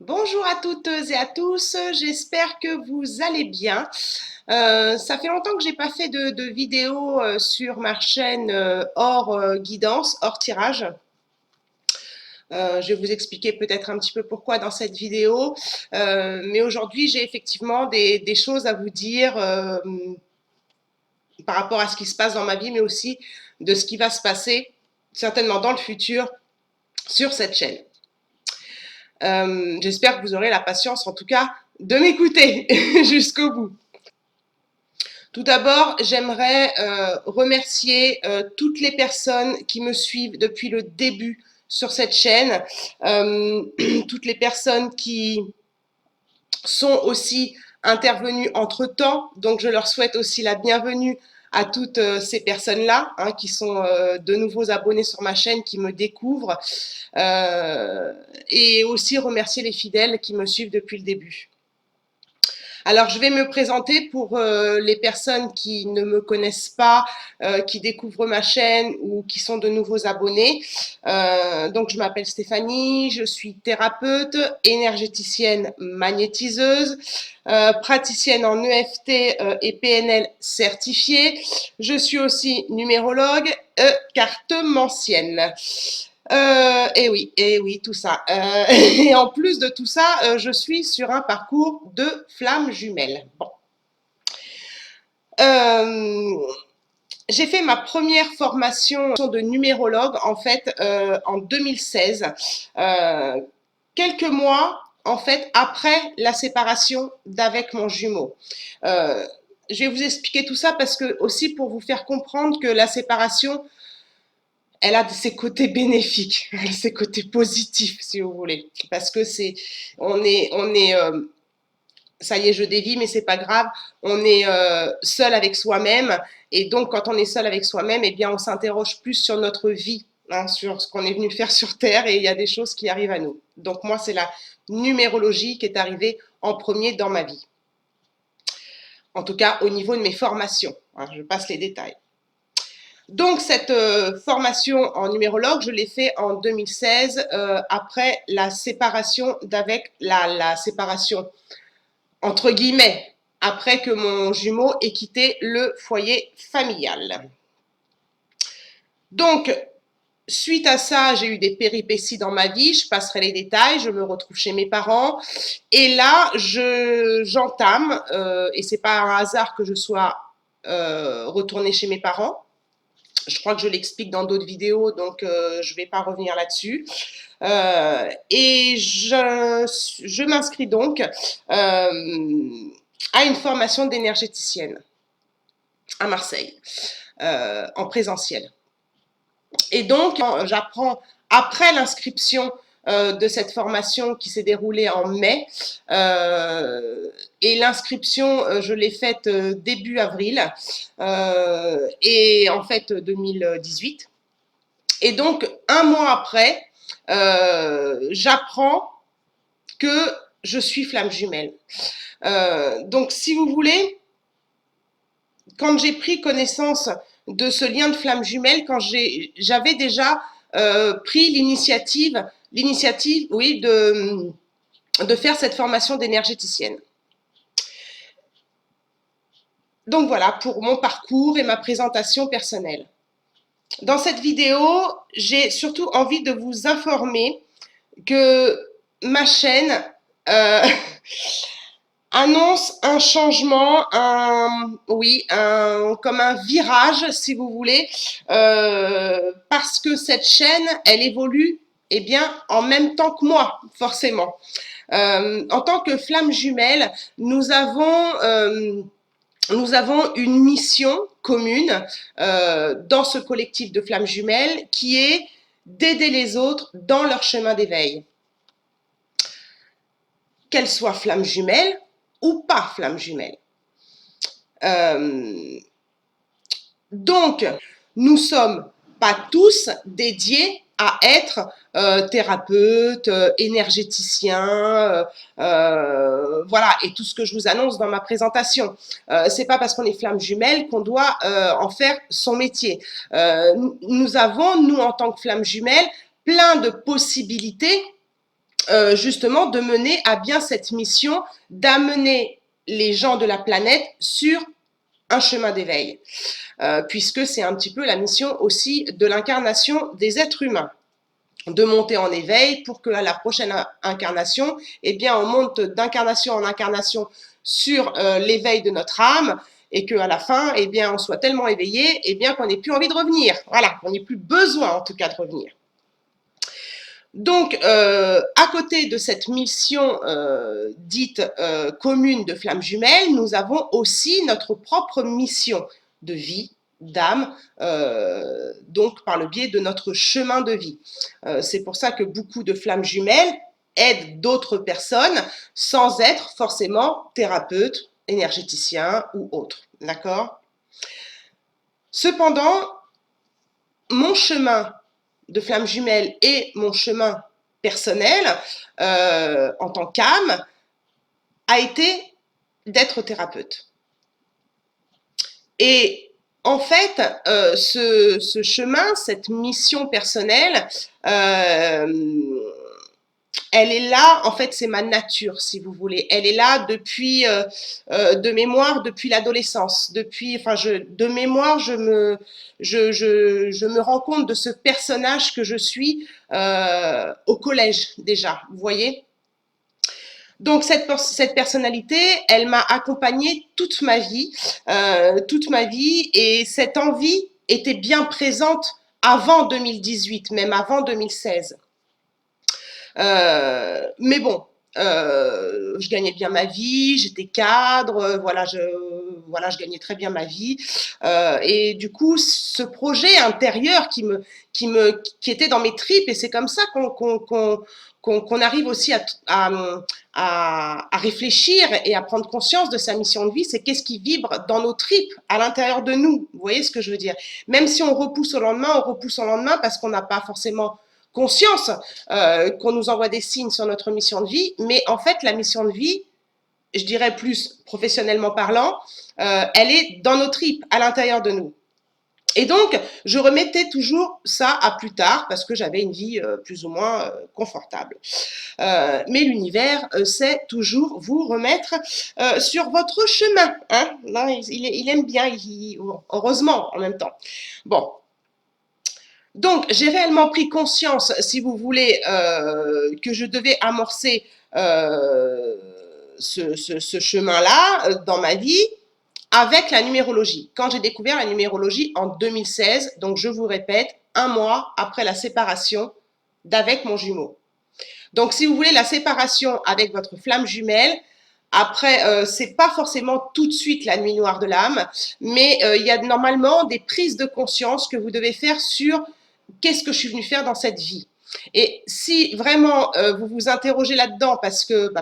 Bonjour à toutes et à tous, j'espère que vous allez bien. Ça fait longtemps que j'ai pas fait de vidéo sur ma chaîne hors guidance, hors tirage. Je vais vous expliquer peut-être un petit peu pourquoi dans cette vidéo. Mais aujourd'hui, j'ai effectivement des choses à vous dire par rapport à ce qui se passe dans ma vie, mais aussi de ce qui va se passer certainement dans le futur sur cette chaîne. J'espère que vous aurez la patience, en tout cas, de m'écouter jusqu'au bout. Tout d'abord, j'aimerais remercier toutes les personnes qui me suivent depuis le début sur cette chaîne, toutes les personnes qui sont aussi intervenues entre-temps, donc je leur souhaite aussi la bienvenue à toutes ces personnes-là, hein, qui sont de nouveaux abonnés sur ma chaîne, qui me découvrent, et aussi remercier les fidèles qui me suivent depuis le début. Alors, je vais me présenter pour les personnes qui ne me connaissent pas, qui découvrent ma chaîne ou qui sont de nouveaux abonnés. Donc, je m'appelle Stéphanie, je suis thérapeute, énergéticienne magnétiseuse, praticienne en EFT et PNL certifiée. Je suis aussi numérologue, cartomancienne. Et oui, tout ça. Et en plus de tout ça, je suis sur un parcours de flammes jumelles. Bon. J'ai fait ma première formation de numérologue en fait en 2016, quelques mois en fait après la séparation d'avec mon jumeau. Je vais vous expliquer tout ça parce que aussi pour vous faire comprendre que la séparation, elle a ses côtés bénéfiques, ses côtés positifs, si vous voulez. Parce que ça y est, je dévie, mais c'est pas grave. On est seul avec soi-même, et donc quand on est seul avec soi-même, eh bien, on s'interroge plus sur notre vie, hein, sur ce qu'on est venu faire sur Terre, et il y a des choses qui arrivent à nous. Donc moi, c'est la numérologie qui est arrivée en premier dans ma vie. En tout cas, au niveau de mes formations. Hein, je passe les détails. Donc cette formation en numérologue, je l'ai fait en 2016 après la séparation d'avec la séparation entre guillemets après que mon jumeau ait quitté le foyer familial. Donc suite à ça, j'ai eu des péripéties dans ma vie, je passerai les détails, je me retrouve chez mes parents et là j'entame et c'est pas un hasard que je sois retournée chez mes parents. Je crois que je l'explique dans d'autres vidéos, donc je ne vais pas revenir là-dessus. Et je m'inscris donc à une formation d'énergéticienne à Marseille, en présentiel. Et donc, j'apprends après l'inscription de cette formation qui s'est déroulée en mai. Et l'inscription, je l'ai faite début avril, et en fait 2018. Et donc, un mois après, j'apprends que je suis flamme jumelle. Donc, si vous voulez, quand j'ai pris connaissance de ce lien de flamme jumelle, quand j'avais déjà pris l'initiative, oui, de faire cette formation d'énergéticienne. Donc voilà pour mon parcours et ma présentation personnelle. Dans cette vidéo, j'ai surtout envie de vous informer que ma chaîne annonce un changement, comme un virage, si vous voulez, parce que cette chaîne, elle évolue, eh bien, en même temps que moi, forcément. En tant que flamme jumelle, nous avons une mission commune dans ce collectif de flammes jumelles qui est d'aider les autres dans leur chemin d'éveil. Qu'elles soient flammes jumelles ou pas flammes jumelles. Donc, nous ne sommes pas tous dédiés à être thérapeute, énergéticien, voilà, et tout ce que je vous annonce dans ma présentation. C'est pas parce qu'on est flamme jumelle qu'on doit en faire son métier. Nous avons, nous en tant que flamme jumelle, plein de possibilités justement de mener à bien cette mission d'amener les gens de la planète sur un chemin d'éveil, puisque c'est un petit peu la mission aussi de l'incarnation des êtres humains, de monter en éveil pour qu'à la prochaine incarnation, eh bien, on monte d'incarnation en incarnation sur l'éveil de notre âme, et qu'à la fin, eh bien, on soit tellement éveillé, eh bien, qu'on n'ait plus envie de revenir. Voilà, qu'on n'ait plus besoin, en tout cas, de revenir. Donc, à côté de cette mission dite commune de flammes jumelles, nous avons aussi notre propre mission de vie, d'âme, donc par le biais de notre chemin de vie. C'est pour ça que beaucoup de flammes jumelles aident d'autres personnes sans être forcément thérapeutes, énergéticiens ou autres. D'accord ? Cependant, mon chemin de flammes jumelles et mon chemin personnel en tant qu'âme a été d'être thérapeute. Et en fait, ce chemin, cette mission personnelle, elle est là, en fait, c'est ma nature, si vous voulez. Elle est là depuis, de mémoire, depuis l'adolescence. De mémoire, je me rends compte de ce personnage que je suis au collège déjà, vous voyez. Donc cette personnalité, elle m'a accompagnée toute ma vie, et cette envie était bien présente avant 2018, même avant 2016. Mais bon, je gagnais bien ma vie, j'étais cadre, voilà, je gagnais très bien ma vie. Et du coup, ce projet intérieur qui était dans mes tripes, et c'est comme ça qu'on arrive aussi à réfléchir et à prendre conscience de sa mission de vie, c'est qu'est-ce qui vibre dans nos tripes, à l'intérieur de nous. Vous voyez ce que je veux dire? Même si on repousse au lendemain parce qu'on n'a pas forcément conscience qu'on nous envoie des signes sur notre mission de vie, mais en fait, la mission de vie, je dirais plus professionnellement parlant, elle est dans nos tripes, à l'intérieur de nous. Et donc, je remettais toujours ça à plus tard parce que j'avais une vie plus ou moins confortable. Mais l'univers sait toujours vous remettre sur votre chemin. Hein. Là, il aime bien, heureusement en même temps. Bon. Donc, j'ai réellement pris conscience, si vous voulez, que je devais amorcer ce chemin-là dans ma vie avec la numérologie. Quand j'ai découvert la numérologie en 2016, donc je vous répète, 1 mois après la séparation d'avec mon jumeau. Donc, si vous voulez, la séparation avec votre flamme jumelle, après, c'est pas forcément tout de suite la nuit noire de l'âme, mais il y a normalement des prises de conscience que vous devez faire sur qu'est-ce que je suis venue faire dans cette vie. Et si vraiment vous vous interrogez là-dedans parce que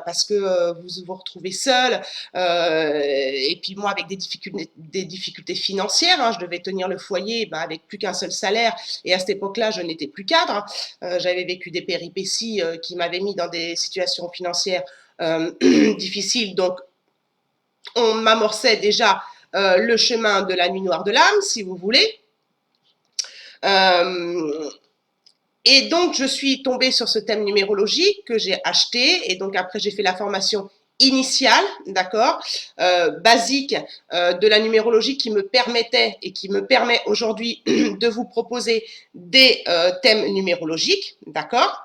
vous vous retrouvez seul, et puis moi avec des difficultés financières, hein, je devais tenir le foyer avec plus qu'un seul salaire, et à cette époque-là je n'étais plus cadre, j'avais vécu des péripéties qui m'avaient mis dans des situations financières difficiles, donc on m'amorçait déjà le chemin de la nuit noire de l'âme, si vous voulez. Et donc, je suis tombée sur ce thème numérologique que j'ai acheté. Et donc, après, j'ai fait la formation initiale, d'accord, basique de la numérologie qui me permettait et qui me permet aujourd'hui de vous proposer des thèmes numérologiques, d'accord.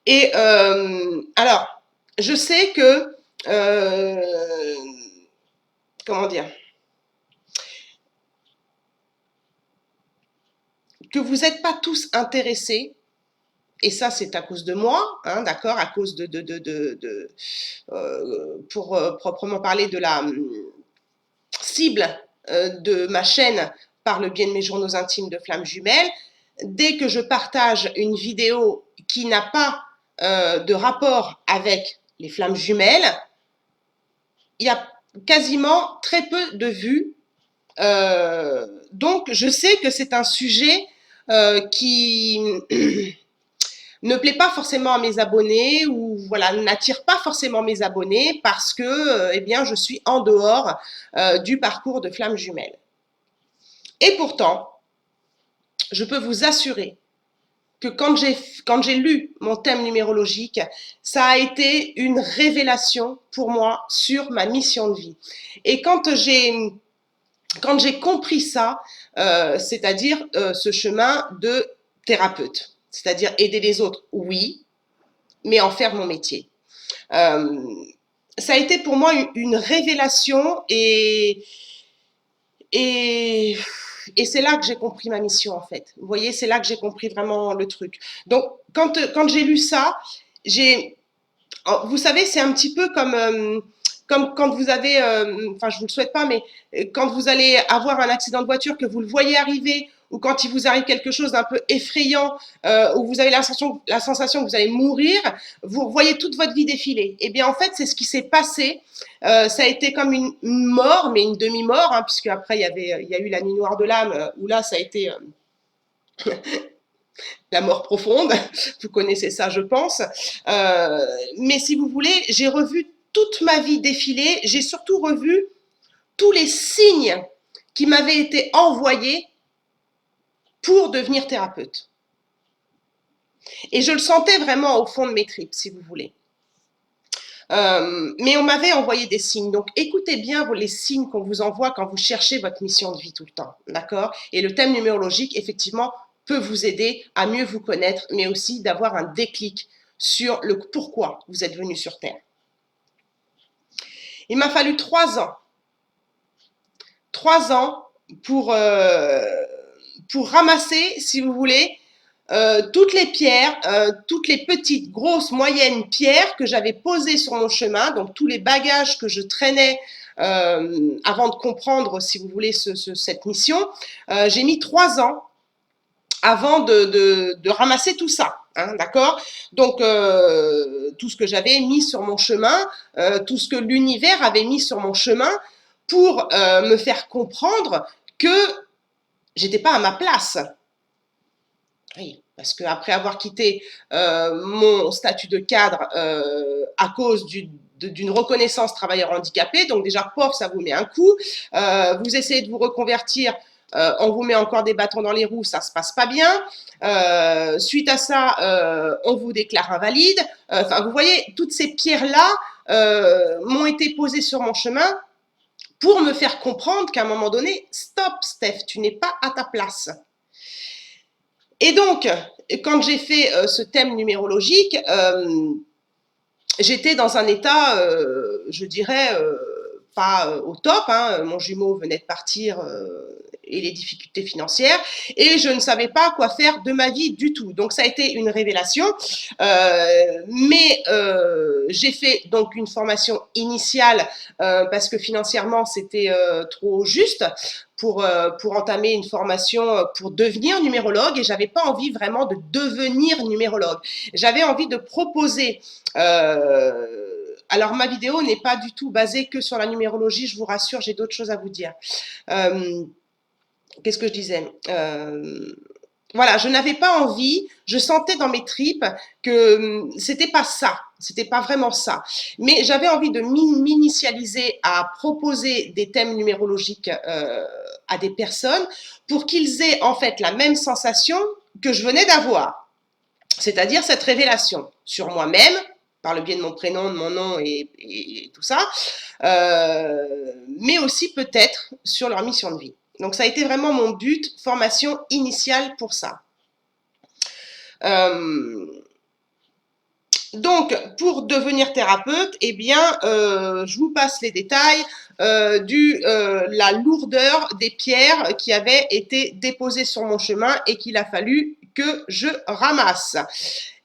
Et alors, je sais que, comment dire, que vous n'êtes pas tous intéressés, et ça c'est à cause de moi, hein, d'accord, à cause pour proprement parler de la cible de ma chaîne par le biais de mes journaux intimes de flammes jumelles. Dès que je partage une vidéo qui n'a pas de rapport avec les flammes jumelles, il y a quasiment très peu de vues. Donc je sais que c'est un sujet qui ne plaît pas forcément à mes abonnés, ou voilà, n'attire pas forcément mes abonnés parce que eh bien, je suis en dehors du parcours de flammes jumelles. Et pourtant, je peux vous assurer que quand j'ai lu mon thème numérologique, ça a été une révélation pour moi sur ma mission de vie. Et quand j'ai compris ça, c'est-à-dire ce chemin de thérapeute, c'est-à-dire aider les autres, oui, mais en faire mon métier. Euh, Ça a été pour moi une révélation et, et c'est là que j'ai compris ma mission en fait. Vous voyez, c'est là que j'ai compris vraiment le truc. Donc quand j'ai lu ça, j'ai, vous savez, c'est un petit peu comme quand vous avez, enfin je vous le souhaite pas, mais quand vous allez avoir un accident de voiture, que vous le voyez arriver, ou quand il vous arrive quelque chose d'un peu effrayant, où vous avez la sensation que vous allez mourir, vous voyez toute votre vie défiler. Eh bien en fait, c'est ce qui s'est passé. Ça a été comme une mort, mais une demi-mort, hein, puisque après il y a eu la nuit noire de l'âme, où là ça a été la mort profonde, vous connaissez ça je pense, mais si vous voulez, j'ai revu toute ma vie défiler, j'ai surtout revu tous les signes qui m'avaient été envoyés pour devenir thérapeute. Et je le sentais vraiment au fond de mes tripes, si vous voulez. Mais on m'avait envoyé des signes. Donc, écoutez bien les signes qu'on vous envoie quand vous cherchez votre mission de vie tout le temps. D'accord? Et le thème numérologique, effectivement, peut vous aider à mieux vous connaître, mais aussi d'avoir un déclic sur le pourquoi vous êtes venu sur Terre. Il m'a fallu 3 ans. 3 ans pour ramasser, si vous voulez, toutes les pierres, toutes les petites, grosses, moyennes pierres que j'avais posées sur mon chemin, donc tous les bagages que je traînais avant de comprendre, si vous voulez, cette mission. J'ai mis 3 ans avant de ramasser tout ça. Hein, d'accord? Donc, tout ce que j'avais mis sur mon chemin, tout ce que l'univers avait mis sur mon chemin pour me faire comprendre que j'étais pas à ma place. Oui, parce qu'après avoir quitté mon statut de cadre à cause d'une reconnaissance travailleur handicapé, donc déjà, pauvre, ça vous met un coup. Vous essayez de vous reconvertir, on vous met encore des bâtons dans les roues, ça se passe pas bien. Suite à ça, on vous déclare invalide. Enfin, vous voyez, toutes ces pierres-là m'ont été posées sur mon chemin pour me faire comprendre qu'à un moment donné, stop, Steph, tu n'es pas à ta place. Et donc, quand j'ai fait ce thème numérologique, j'étais dans un état, je dirais, pas au top. Hein. Mon jumeau venait de partir et les difficultés financières, et je ne savais pas quoi faire de ma vie du tout. Donc ça a été une révélation, mais j'ai fait donc une formation initiale parce que financièrement c'était trop juste pour entamer une formation pour devenir numérologue, et j'avais pas envie vraiment de devenir numérologue. J'avais envie de proposer alors, ma vidéo n'est pas du tout basée que sur la numérologie, je vous rassure, j'ai d'autres choses à vous dire. Qu'est-ce que je disais voilà, je n'avais pas envie, je sentais dans mes tripes que c'était pas ça, c'était pas vraiment ça. Mais j'avais envie de m'initialiser à proposer des thèmes numérologiques à des personnes pour qu'ils aient en fait la même sensation que je venais d'avoir. C'est-à-dire cette révélation sur moi-même, par le biais de mon prénom, de mon nom et tout ça, mais aussi peut-être sur leur mission de vie. Donc ça a été vraiment mon but, formation initiale pour ça. Donc, pour devenir thérapeute, eh bien, je vous passe les détails la lourdeur des pierres qui avaient été déposées sur mon chemin et qu'il a fallu que je ramasse.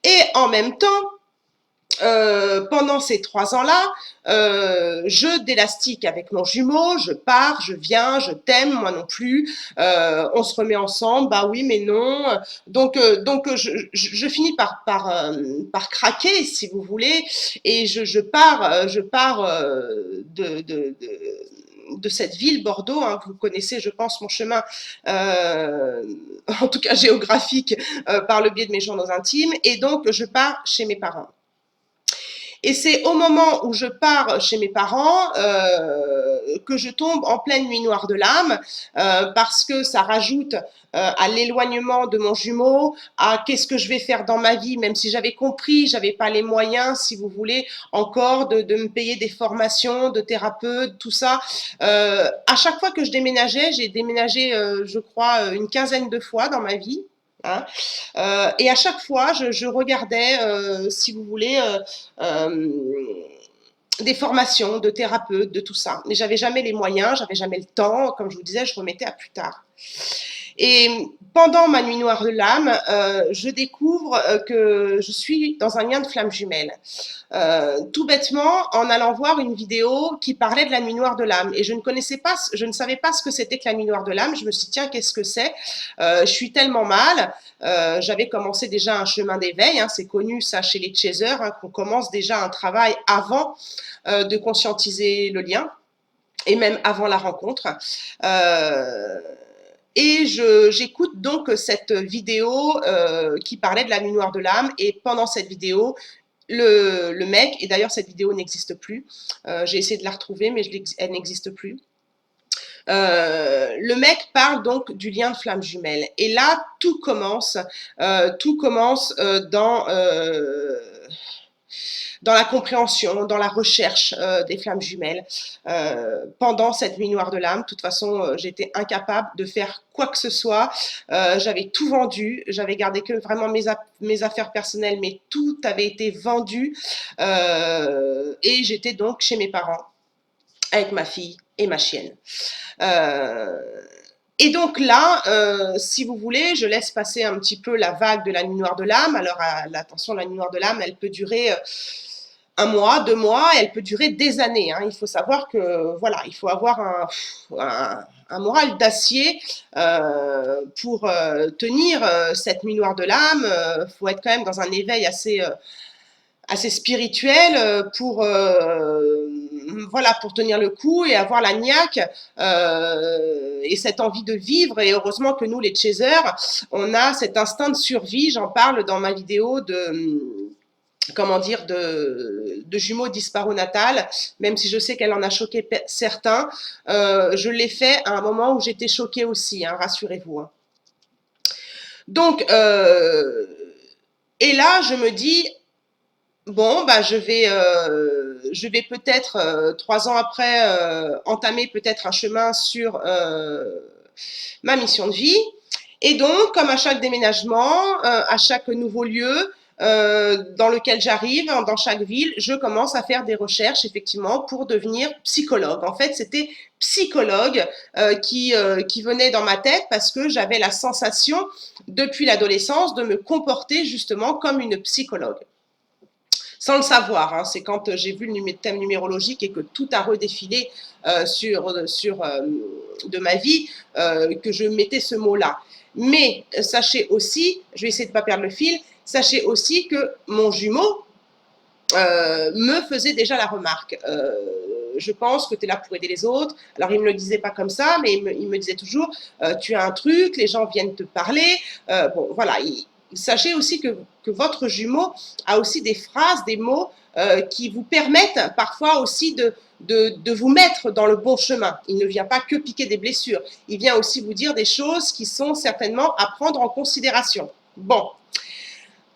Et en même temps, pendant ces 3 ans-là, je d'élastique avec mon jumeau, je pars, je viens, je t'aime, moi non plus, on se remet ensemble, bah oui, mais non. Donc je finis par craquer, si vous voulez, et je pars de cette ville, Bordeaux, hein, vous connaissez, je pense, mon chemin, en tout cas géographique, par le biais de mes journaux intimes, et donc je pars chez mes parents. Et c'est au moment où je pars chez mes parents que je tombe en pleine nuit noire de l'âme, parce que ça rajoute à l'éloignement de mon jumeau, à qu'est-ce que je vais faire dans ma vie, même si j'avais compris, j'avais pas les moyens, si vous voulez, encore de me payer des formations de thérapeute, tout ça. À chaque fois que je déménageais, j'ai déménagé, je crois, une quinzaine de fois dans ma vie. Hein. Et à chaque fois, je regardais, si vous voulez, des formations de thérapeutes, de tout ça. Mais j'avais jamais les moyens, j'avais jamais le temps. Comme je vous disais, je remettais à plus tard. Et pendant ma nuit noire de l'âme, je découvre que je suis dans un lien de flamme jumelle. Tout bêtement, en allant voir une vidéo qui parlait de la nuit noire de l'âme. Et je ne savais pas ce que c'était que la nuit noire de l'âme. Je me suis dit, tiens, qu'est-ce que c'est? Je suis tellement mal. J'avais commencé déjà un chemin d'éveil. Hein, c'est connu ça chez les chasers, hein, qu'on commence déjà un travail avant de conscientiser le lien et même avant la rencontre. Et j'écoute donc cette vidéo qui parlait de la nuit noire de l'âme. Et pendant cette vidéo, le mec, et d'ailleurs cette vidéo n'existe plus, j'ai essayé de la retrouver, mais elle n'existe plus. Le mec parle donc du lien de flamme jumelle. Et là, tout commence dans la compréhension, dans la recherche des flammes jumelles. Pendant cette nuit noire de l'âme, de toute façon, j'étais incapable de faire quoi que ce soit. J'avais tout vendu, j'avais gardé que vraiment mes affaires personnelles, mais tout avait été vendu. Et j'étais donc chez mes parents, avec ma fille et ma chienne. Et donc là, si vous voulez, je laisse passer un petit peu la vague de la nuit noire de l'âme. Alors, attention, la nuit noire de l'âme, elle peut durer 1 mois, 2 mois, elle peut durer des années. Hein. Il faut savoir que, voilà, il faut avoir un moral d'acier pour tenir cette nuit noire de l'âme. Il faut être quand même dans un éveil assez spirituel pour voilà, pour tenir le coup et avoir la niaque et cette envie de vivre. Et heureusement que nous, les chasers, on a cet instinct de survie. J'en parle dans ma vidéo de jumeaux disparus natal, même si je sais qu'elle en a choqué certains. Je l'ai fait à un moment où j'étais choquée aussi, hein, rassurez-vous. Hein. Donc, et là, je me dis, bon, bah, je vais peut-être, 3 ans après, entamer peut-être un chemin sur ma mission de vie. Et donc, comme à chaque déménagement, à chaque nouveau lieu dans lequel j'arrive, dans chaque ville, je commence à faire des recherches, effectivement, pour devenir psychologue. En fait, c'était psychologue qui venait dans ma tête parce que j'avais la sensation, depuis l'adolescence, de me comporter justement comme une psychologue. Sans le savoir, hein, c'est quand j'ai vu le thème numérologique et que tout a redéfilé de ma vie que je mettais ce mot-là. Mais sachez aussi, je vais essayer de ne pas perdre le fil, sachez aussi que mon jumeau me faisait déjà la remarque. Je pense que tu es là pour aider les autres. Alors, il ne me le disait pas comme ça, mais il me disait toujours, tu as un truc, les gens viennent te parler. Bon, voilà, sachez aussi que votre jumeau a aussi des phrases, des mots qui vous permettent parfois aussi de vous mettre dans le bon chemin. Il ne vient pas que piquer des blessures. Il vient aussi vous dire des choses qui sont certainement à prendre en considération. Bon.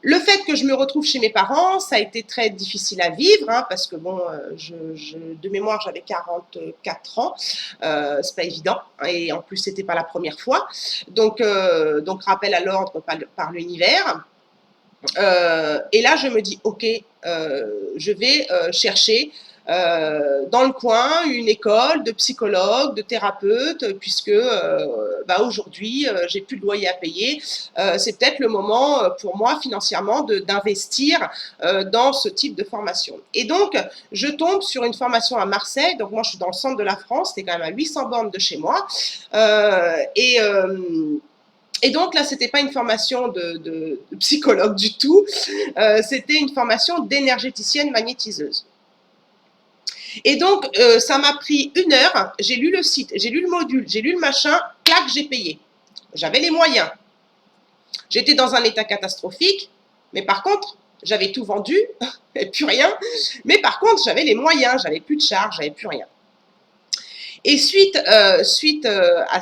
Le fait que je me retrouve chez mes parents, ça a été très difficile à vivre, hein, parce que bon, de mémoire, j'avais 44 ans, c'est pas évident, et en plus, c'était pas la première fois. Donc rappel à l'ordre par l'univers. Et là, je me dis, ok, je vais chercher dans le coin une école de psychologue, de thérapeute, puisque aujourd'hui, j'ai plus de loyer à payer. C'est peut-être le moment pour moi financièrement d'investir dans ce type de formation. Et donc, je tombe sur une formation à Marseille. Donc, moi, je suis dans le centre de la France, c'est quand même à 800 bornes de chez moi. Et donc là, c'était pas une formation de psychologue du tout, c'était une formation d'énergéticienne magnétiseuse. Et donc, ça m'a pris 1 heure, j'ai lu le site, j'ai lu le module, j'ai lu le machin, clac, j'ai payé. J'avais les moyens. J'étais dans un état catastrophique, mais par contre, j'avais tout vendu, et plus rien. Mais par contre, j'avais les moyens, j'avais plus de charges, j'avais plus rien. Et suite à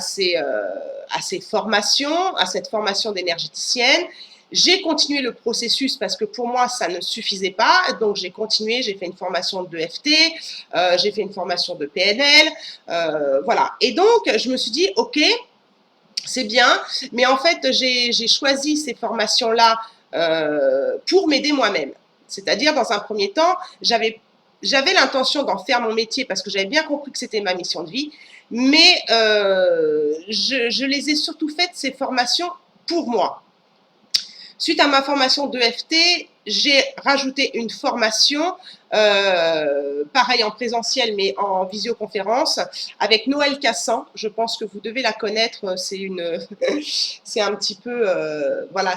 ces formations, à cette formation d'énergéticienne, j'ai continué le processus parce que pour moi, ça ne suffisait pas. Donc, j'ai continué, j'ai fait une formation de FT, j'ai fait une formation de PNL, voilà. Et donc, je me suis dit, OK, c'est bien, mais en fait, j'ai choisi ces formations-là pour m'aider moi-même. C'est-à-dire, dans un premier temps, j'avais l'intention d'en faire mon métier parce que j'avais bien compris que c'était ma mission de vie, mais je les ai surtout faites, ces formations, pour moi. Suite à ma formation d'EFT, j'ai rajouté une formation, pareil en présentiel mais en visioconférence, avec Noël Cassan. Je pense que vous devez la connaître. C'est un petit peu, voilà,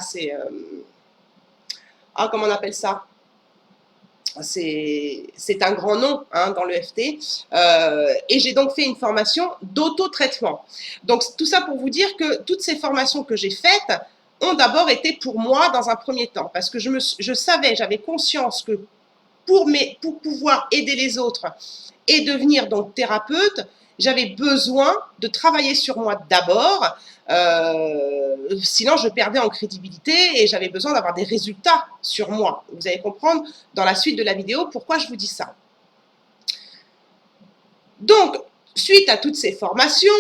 comment on appelle ça? C'est un grand nom hein, dans l'EFT. Et j'ai donc fait une formation d'auto-traitement. Donc tout ça pour vous dire que toutes ces formations que j'ai faites ont d'abord été pour moi dans un premier temps, parce que je savais, j'avais conscience que pour pouvoir aider les autres et devenir donc thérapeute, j'avais besoin de travailler sur moi d'abord, sinon je perdais en crédibilité et j'avais besoin d'avoir des résultats sur moi. Vous allez comprendre dans la suite de la vidéo pourquoi je vous dis ça. Donc, suite à toutes ces formations,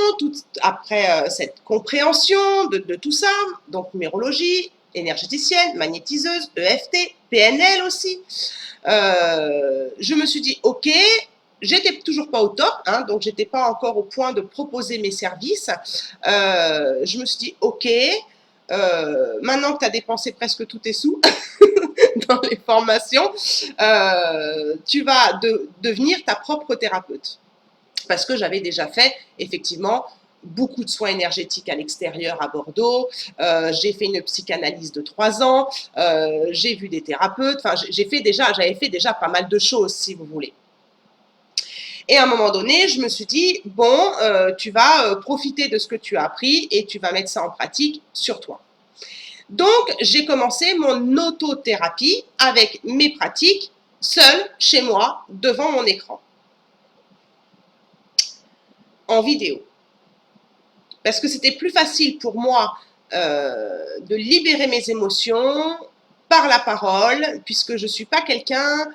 après cette compréhension de tout ça, donc numérologie, énergéticienne, magnétiseuse, EFT, PNL aussi, je me suis dit, OK, j'étais toujours pas au top, hein, donc j'étais pas encore au point de proposer mes services. Je me suis dit, OK, maintenant que tu as dépensé presque tous tes sous dans les formations, tu vas devenir ta propre thérapeute. Parce que j'avais déjà fait, effectivement, beaucoup de soins énergétiques à l'extérieur à Bordeaux, j'ai fait une psychanalyse de 3 ans, j'ai vu des thérapeutes, enfin j'avais fait déjà pas mal de choses si vous voulez. Et à un moment donné, je me suis dit, bon, tu vas profiter de ce que tu as appris et tu vas mettre ça en pratique sur toi. Donc, j'ai commencé mon autothérapie avec mes pratiques, seule, chez moi, devant mon écran, en vidéo. Parce que c'était plus facile pour moi de libérer mes émotions par la parole, puisque je ne suis pas quelqu'un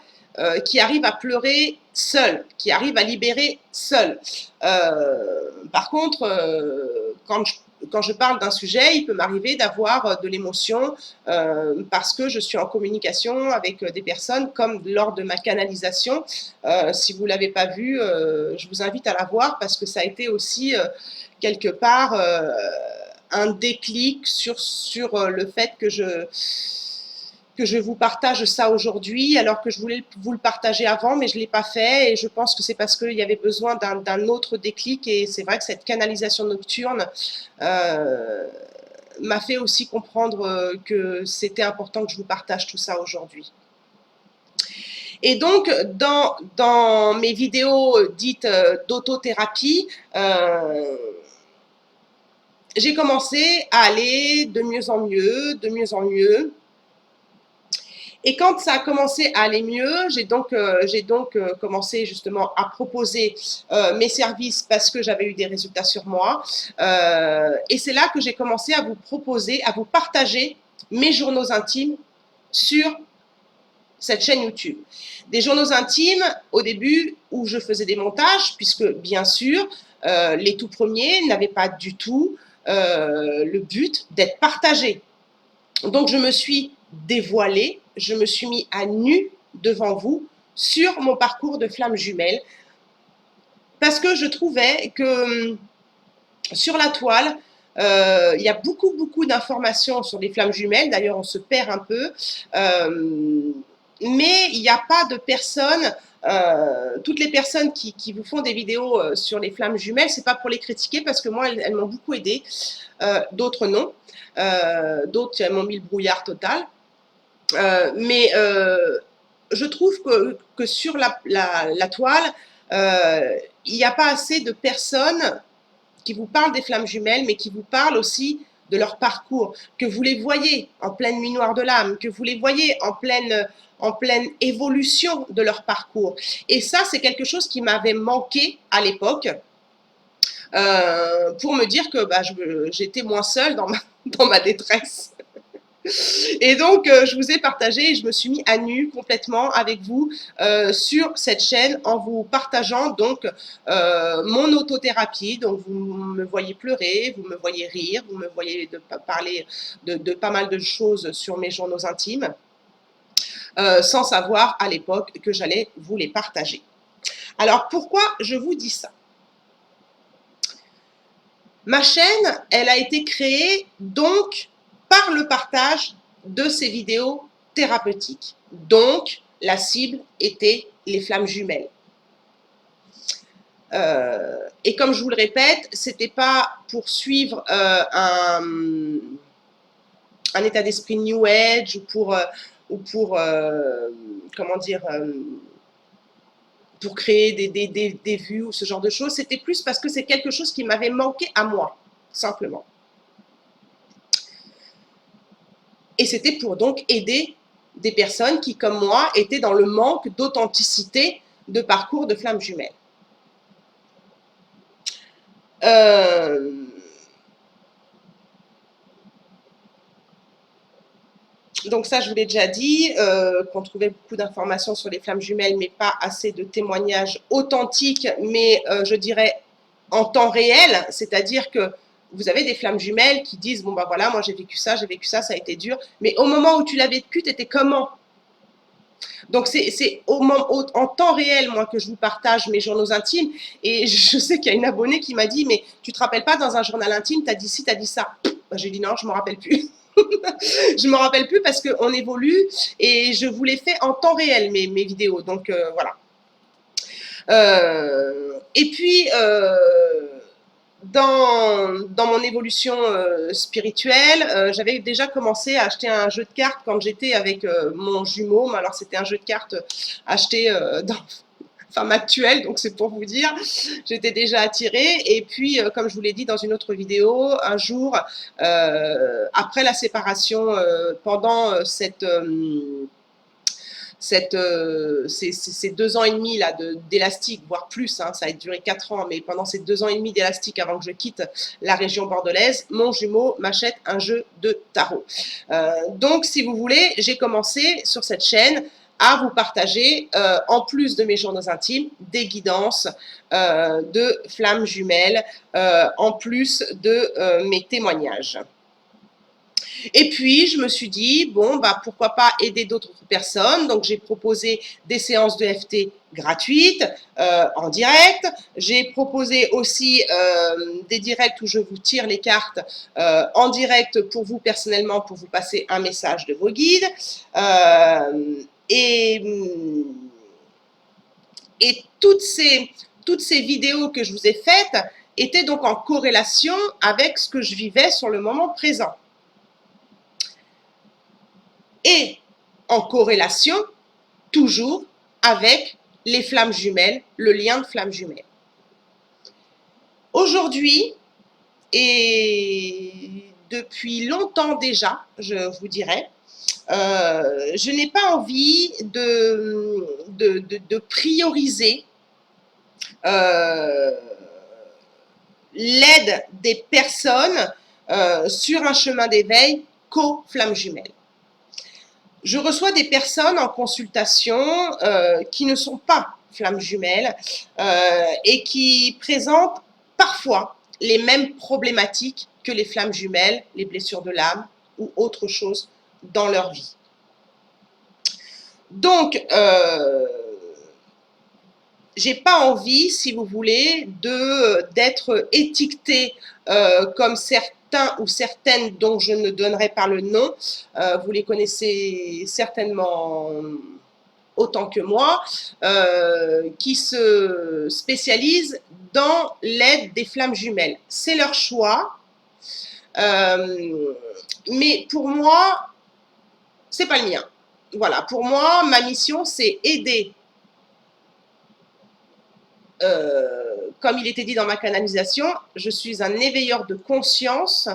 qui arrive à pleurer seul, qui arrive à libérer seul. Par contre, quand je parle d'un sujet, il peut m'arriver d'avoir de l'émotion parce que je suis en communication avec des personnes, comme lors de ma canalisation. Si vous ne l'avez pas vu, je vous invite à la voir parce que ça a été aussi quelque part un déclic sur le fait que je vous partage ça aujourd'hui, alors que je voulais vous le partager avant, mais je ne l'ai pas fait, et je pense que c'est parce qu'il y avait besoin d'un autre déclic, et c'est vrai que cette canalisation nocturne m'a fait aussi comprendre que c'était important que je vous partage tout ça aujourd'hui. Et donc, dans mes vidéos dites d'autothérapie, j'ai commencé à aller de mieux en mieux, de mieux en mieux. Et quand ça a commencé à aller mieux, j'ai donc commencé justement à proposer mes services parce que j'avais eu des résultats sur moi. Et c'est là que j'ai commencé à vous proposer, à vous partager mes journaux intimes sur cette chaîne YouTube. Des journaux intimes au début où je faisais des montages, puisque bien sûr, les tout premiers n'avaient pas du tout le but d'être partagés. Donc je me suis dévoilée, je me suis mis à nu devant vous sur mon parcours de flamme jumelle, parce que je trouvais que sur la toile, il y a beaucoup d'informations sur les flammes jumelles, d'ailleurs on se perd un peu, mais il n'y a pas de personnes, toutes les personnes qui vous font des vidéos sur les flammes jumelles, c'est pas pour les critiquer parce que moi elles m'ont beaucoup aidé, d'autres non, d'autres elles m'ont mis le brouillard total, mais je trouve que sur la toile, il n'y a pas assez de personnes qui vous parlent des flammes jumelles, mais qui vous parlent aussi de leur parcours, que vous les voyez en pleine nuit noire de l'âme, que vous les voyez en pleine évolution de leur parcours. Et ça, c'est quelque chose qui m'avait manqué à l'époque, pour me dire que bah, j'étais moins seule dans ma détresse. Et donc, je vous ai partagé et je me suis mis à nu complètement avec vous sur cette chaîne en vous partageant donc mon autothérapie. Donc, vous me voyez pleurer, vous me voyez rire, vous me voyez parler de pas mal de choses sur mes journaux intimes, sans savoir à l'époque que j'allais vous les partager. Alors, pourquoi je vous dis ça? Ma chaîne, elle a été créée donc par le partage de ces vidéos thérapeutiques. Donc, la cible était les flammes jumelles. Et comme je vous le répète, c'était pas pour suivre un état d'esprit New Age ou pour comment dire, pour créer des vues ou ce genre de choses. C'était plus parce que c'est quelque chose qui m'avait manqué à moi, simplement. Et c'était pour donc aider des personnes qui, comme moi, étaient dans le manque d'authenticité de parcours de flammes jumelles. Donc ça, je vous l'ai déjà dit, qu'on trouvait beaucoup d'informations sur les flammes jumelles, mais pas assez de témoignages authentiques, mais je dirais en temps réel, c'est-à-dire que vous avez des flammes jumelles qui disent, bon bah voilà, moi j'ai vécu ça, ça a été dur, mais au moment où tu l'as vécu, tu étais comment? Donc c'est en temps réel, moi, que je vous partage mes journaux intimes, et je sais qu'il y a une abonnée qui m'a dit, mais tu te rappelles pas, dans un journal intime, tu as dit ci, tu as dit ça. Ben, j'ai dit non, je me rappelle plus. Je me rappelle plus parce qu'on évolue, et je vous les fais en temps réel, mes vidéos, donc voilà. Et puis, dans mon évolution spirituelle, j'avais déjà commencé à acheter un jeu de cartes quand j'étais avec mon jumeau. Alors, c'était un jeu de cartes acheté dans femme actuelle, donc c'est pour vous dire, j'étais déjà attirée. Et puis, comme je vous l'ai dit dans une autre vidéo, un jour, après la séparation, pendant ces 2 ans et demi là d'élastique, voire plus, hein, ça a duré 4 ans, mais pendant ces 2 ans et demi d'élastique avant que je quitte la région bordelaise, mon jumeau m'achète un jeu de tarot. Donc, si vous voulez, j'ai commencé sur cette chaîne à vous partager, en plus de mes journaux intimes, des guidances de flammes jumelles, en plus de mes témoignages. Et puis, je me suis dit, bon, bah, pourquoi pas aider d'autres personnes. Donc, j'ai proposé des séances de FT gratuites, en direct. J'ai proposé aussi des directs où je vous tire les cartes en direct pour vous personnellement, pour vous passer un message de vos guides. Et toutes ces vidéos que je vous ai faites étaient donc en corrélation avec ce que je vivais sur le moment présent. Et en corrélation toujours avec les flammes jumelles, le lien de flammes jumelles. Aujourd'hui, et depuis longtemps déjà, je vous dirais, je n'ai pas envie de prioriser l'aide des personnes sur un chemin d'éveil qu'aux flammes jumelles. Je reçois des personnes en consultation qui ne sont pas flammes jumelles et qui présentent parfois les mêmes problématiques que les flammes jumelles, les blessures de l'âme ou autre chose dans leur vie. Donc, j'ai pas envie, si vous voulez, d'être étiquetée comme certains ou certaines dont je ne donnerai pas le nom. Vous les connaissez certainement autant que moi, qui se spécialisent dans l'aide des flammes jumelles. C'est leur choix, mais pour moi, c'est pas le mien. Voilà, pour moi, ma mission, c'est aider, comme il était dit dans ma canalisation, je suis un éveilleur de conscience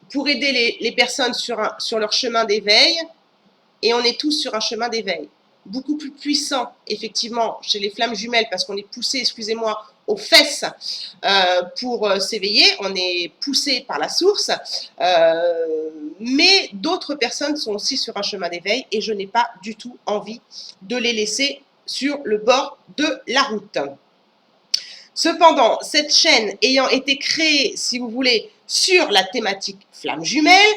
pour aider les personnes sur leur chemin d'éveil, et on est tous sur un chemin d'éveil. Beaucoup plus puissant, effectivement, chez les flammes jumelles, parce qu'on est poussé, excusez-moi, aux fesses pour s'éveiller, on est poussé par la source, mais d'autres personnes sont aussi sur un chemin d'éveil et je n'ai pas du tout envie de les laisser sur le bord de la route. Cependant, cette chaîne ayant été créée, si vous voulez, sur la thématique flammes jumelles,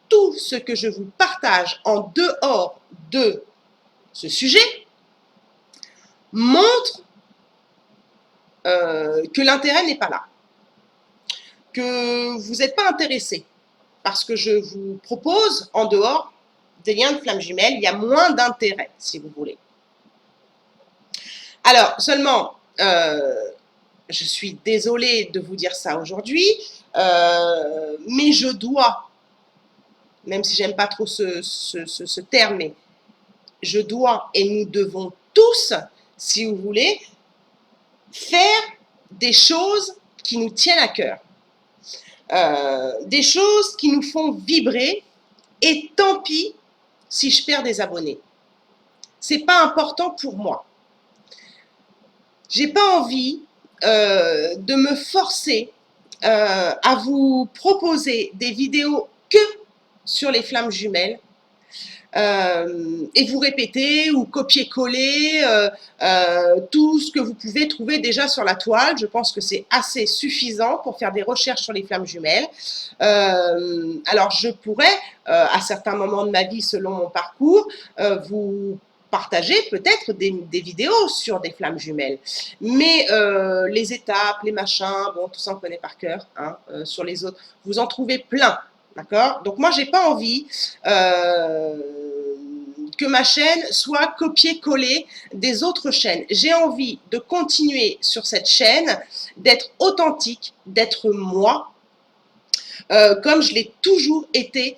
tout ce que je vous partage en dehors de ce sujet montre que l'intérêt n'est pas là, que vous n'êtes pas intéressé parce que je vous propose en dehors des liens de flammes jumelles, il y a moins d'intérêt, si vous voulez. Alors, seulement, je suis désolée de vous dire ça aujourd'hui, mais je dois, même si j'aime pas trop ce terme, mais je dois et nous devons tous, si vous voulez, faire des choses qui nous tiennent à cœur, des choses qui nous font vibrer, et tant pis si je perds des abonnés. C'est pas important pour moi. J'ai pas envie de me forcer à vous proposer des vidéos que sur les flammes jumelles et vous répéter ou copier-coller tout ce que vous pouvez trouver déjà sur la toile. Je pense que c'est assez suffisant pour faire des recherches sur les flammes jumelles. Alors je pourrais, à certains moments de ma vie, selon mon parcours, vous partager peut-être des vidéos sur des flammes jumelles. Mais les étapes, les machins, bon, tout ça on connaît par cœur, hein, sur les autres, vous en trouvez plein. D'accord? Donc moi, j'ai pas envie que ma chaîne soit copier-coller des autres chaînes. J'ai envie de continuer sur cette chaîne, d'être authentique, d'être moi, comme je l'ai toujours été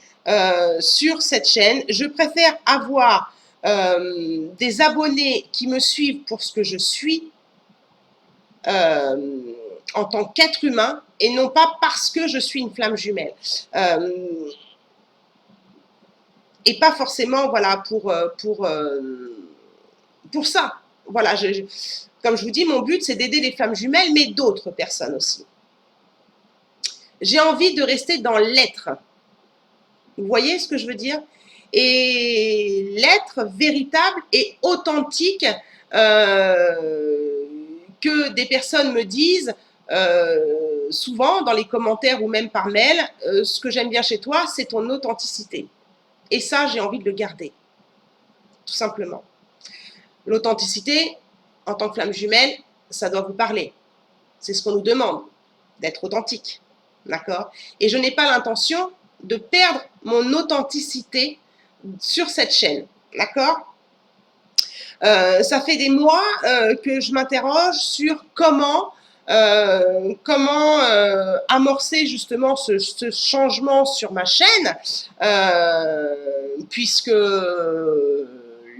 sur cette chaîne. Je préfère avoir des abonnés qui me suivent pour ce que je suis en tant qu'être humain et non pas parce que je suis une flamme jumelle. Et pas forcément, voilà, pour ça. Voilà, comme je vous dis, mon but, c'est d'aider les flammes jumelles, mais d'autres personnes aussi. J'ai envie de rester dans l'être. Vous voyez ce que je veux dire? Et l'être véritable et authentique que des personnes me disent souvent dans les commentaires ou même par mail, ce que j'aime bien chez toi, c'est ton authenticité. Et ça, j'ai envie de le garder, tout simplement. L'authenticité, en tant que flamme jumelle, ça doit vous parler. C'est ce qu'on nous demande, d'être authentique. D'accord? Et je n'ai pas l'intention de perdre mon authenticité sur cette chaîne. D'accord? Ça fait des mois que je m'interroge sur comment amorcer justement ce changement sur ma chaîne, puisque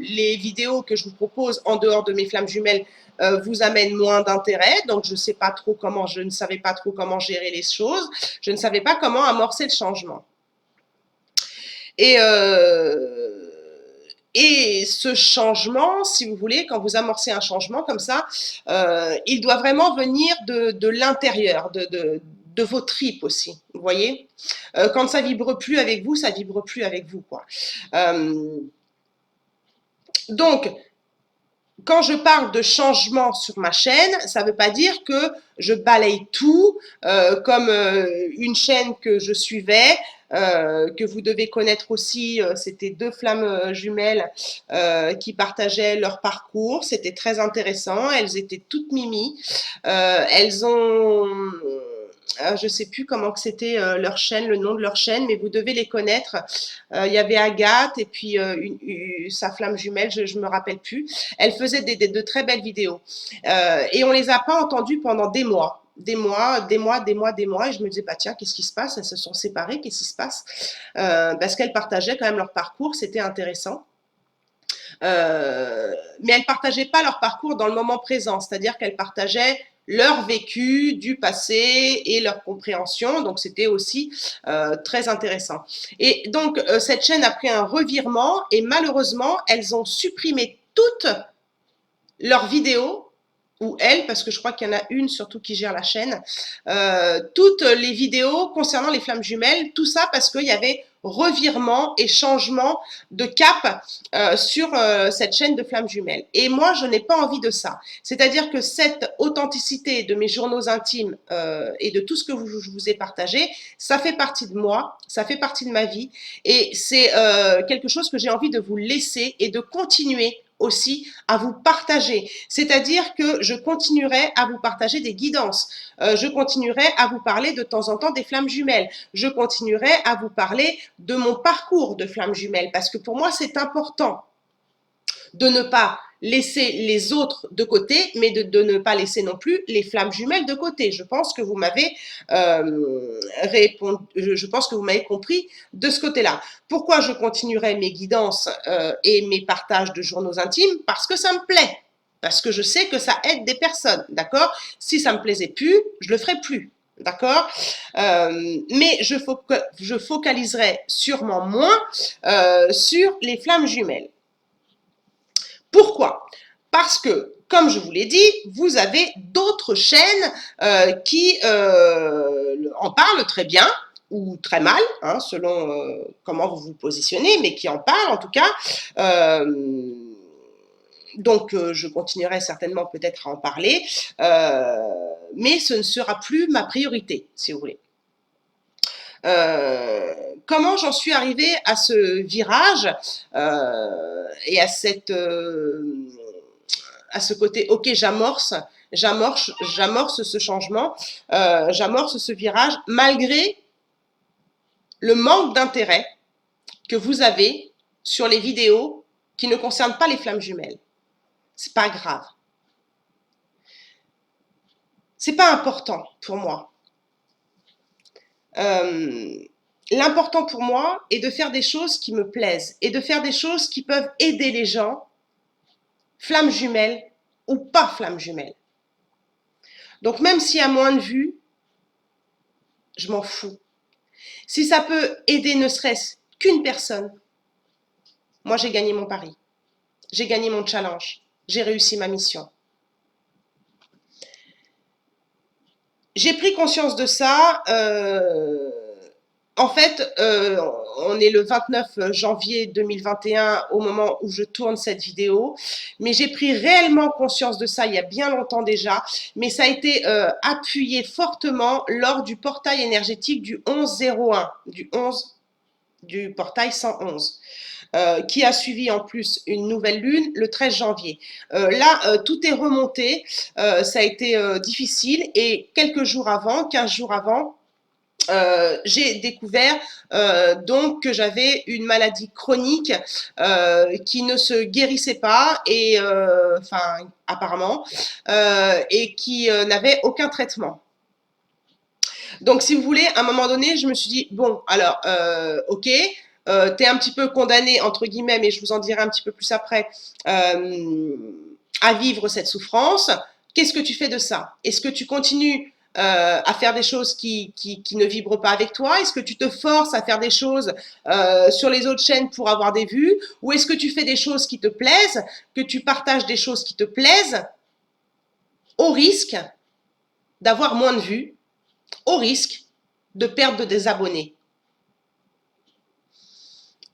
les vidéos que je vous propose en dehors de mes flammes jumelles vous amènent moins d'intérêt, donc je ne savais pas trop comment gérer les choses, je ne savais pas comment amorcer le changement. Et ce changement, si vous voulez, quand vous amorcez un changement comme ça, il doit vraiment venir de l'intérieur, de vos tripes aussi, vous voyez. Quand ça vibre plus avec vous, ça vibre plus avec vous, quoi. Donc, quand je parle de changement sur ma chaîne, ça ne veut pas dire que je balaye tout comme une chaîne que je suivais, que vous devez connaître aussi. C'était deux flammes jumelles qui partageaient leur parcours. C'était très intéressant. Elles étaient toutes mimi. Elles ont... je ne sais plus comment que c'était leur chaîne, le nom de leur chaîne, mais vous devez les connaître. Il y avait Agathe et puis sa flamme jumelle, je ne me rappelle plus. Elle faisait de très belles vidéos. Et on ne les a pas entendues pendant des mois. Et je me disais, bah tiens, qu'est-ce qui se passe? Elles se sont séparées, qu'est-ce qui se passe? Parce qu'elles partageaient quand même leur parcours, c'était intéressant. Mais elles ne partageaient pas leur parcours dans le moment présent, c'est-à-dire qu'elles partageaient leur vécu du passé et leur compréhension. Donc, c'était aussi très intéressant. Et donc, cette chaîne a pris un revirement et malheureusement, elles ont supprimé toutes leurs vidéos, ou elles, parce que je crois qu'il y en a une surtout qui gère la chaîne, toutes les vidéos concernant les flammes jumelles, tout ça parce qu'il y avait revirement et changement de cap sur cette chaîne de flammes jumelles. Et moi, je n'ai pas envie de ça. C'est-à-dire que cette authenticité de mes journaux intimes et de tout ce que je vous ai partagé, ça fait partie de moi, ça fait partie de ma vie, et c'est quelque chose que j'ai envie de vous laisser et de continuer aussi à vous partager. C'est-à-dire que je continuerai à vous partager des guidances. Je continuerai à vous parler de temps en temps des flammes jumelles. Je continuerai à vous parler de mon parcours de flammes jumelles parce que pour moi, c'est important de ne pas laisser les autres de côté, mais de ne pas laisser non plus les flammes jumelles de côté. Je pense que vous m'avez répondu, je pense que vous m'avez compris de ce côté-là. Pourquoi je continuerai mes guidances et mes partages de journaux intimes? Parce que ça me plaît, parce que je sais que ça aide des personnes, d'accord? Si ça me plaisait plus, je le ferai plus. D'accord, mais je focaliserai sûrement moins sur les flammes jumelles. Pourquoi? Parce que, comme je vous l'ai dit, vous avez d'autres chaînes qui en parlent très bien ou très mal, hein, selon comment vous vous positionnez, mais qui en parlent en tout cas. Donc, je continuerai certainement peut-être à en parler, mais ce ne sera plus ma priorité, si vous voulez. Comment j'en suis arrivée à ce virage et à ce côté, ok, j'amorce ce changement, j'amorce ce virage malgré le manque d'intérêt que vous avez sur les vidéos qui ne concernent pas les flammes jumelles. C'est pas grave. C'est pas important pour moi. L'important pour moi est de faire des choses qui me plaisent et de faire des choses qui peuvent aider les gens, flammes jumelles ou pas flammes jumelles. Donc même s'il y a moins de vues, je m'en fous. Si ça peut aider ne serait-ce qu'une personne, moi j'ai gagné mon pari. J'ai gagné mon challenge. J'ai réussi ma mission. J'ai pris conscience de ça. En fait, on est le 29 janvier 2021 au moment où je tourne cette vidéo, mais j'ai pris réellement conscience de ça il y a bien longtemps déjà, mais ça a été appuyé fortement lors du portail énergétique du 11-01, du portail 111. Qui a suivi en plus une nouvelle lune le 13 janvier. Là, tout est remonté, ça a été difficile et quelques jours avant, 15 jours avant, j'ai découvert donc que j'avais une maladie chronique qui ne se guérissait pas et enfin apparemment et qui n'avait aucun traitement. Donc si vous voulez, à un moment donné, je me suis dit bon alors ok. Tu es un petit peu condamné, entre guillemets, mais je vous en dirai un petit peu plus après, à vivre cette souffrance. Qu'est-ce que tu fais de ça? Est-ce que tu continues à faire des choses qui ne vibrent pas avec toi? Est-ce que tu te forces à faire des choses sur les autres chaînes pour avoir des vues? Ou est-ce que tu fais des choses qui te plaisent, que tu partages des choses qui te plaisent, au risque d'avoir moins de vues, au risque de perdre des abonnés?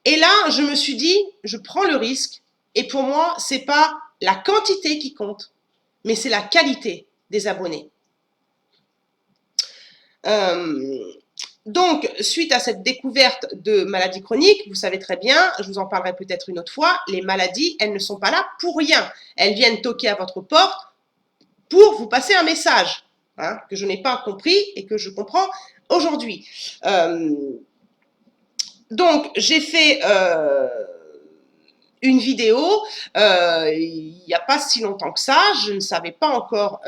Et là, je me suis dit, je prends le risque. Et pour moi, c'est pas la quantité qui compte, mais c'est la qualité des abonnés. Donc, suite à cette découverte de maladies chroniques, vous savez très bien, je vous en parlerai peut-être une autre fois, les maladies, elles ne sont pas là pour rien. Elles viennent toquer à votre porte pour vous passer un message, hein, que je n'ai pas compris et que je comprends aujourd'hui. Donc, j'ai fait une vidéo il n'y a pas si longtemps que ça. Je ne savais pas encore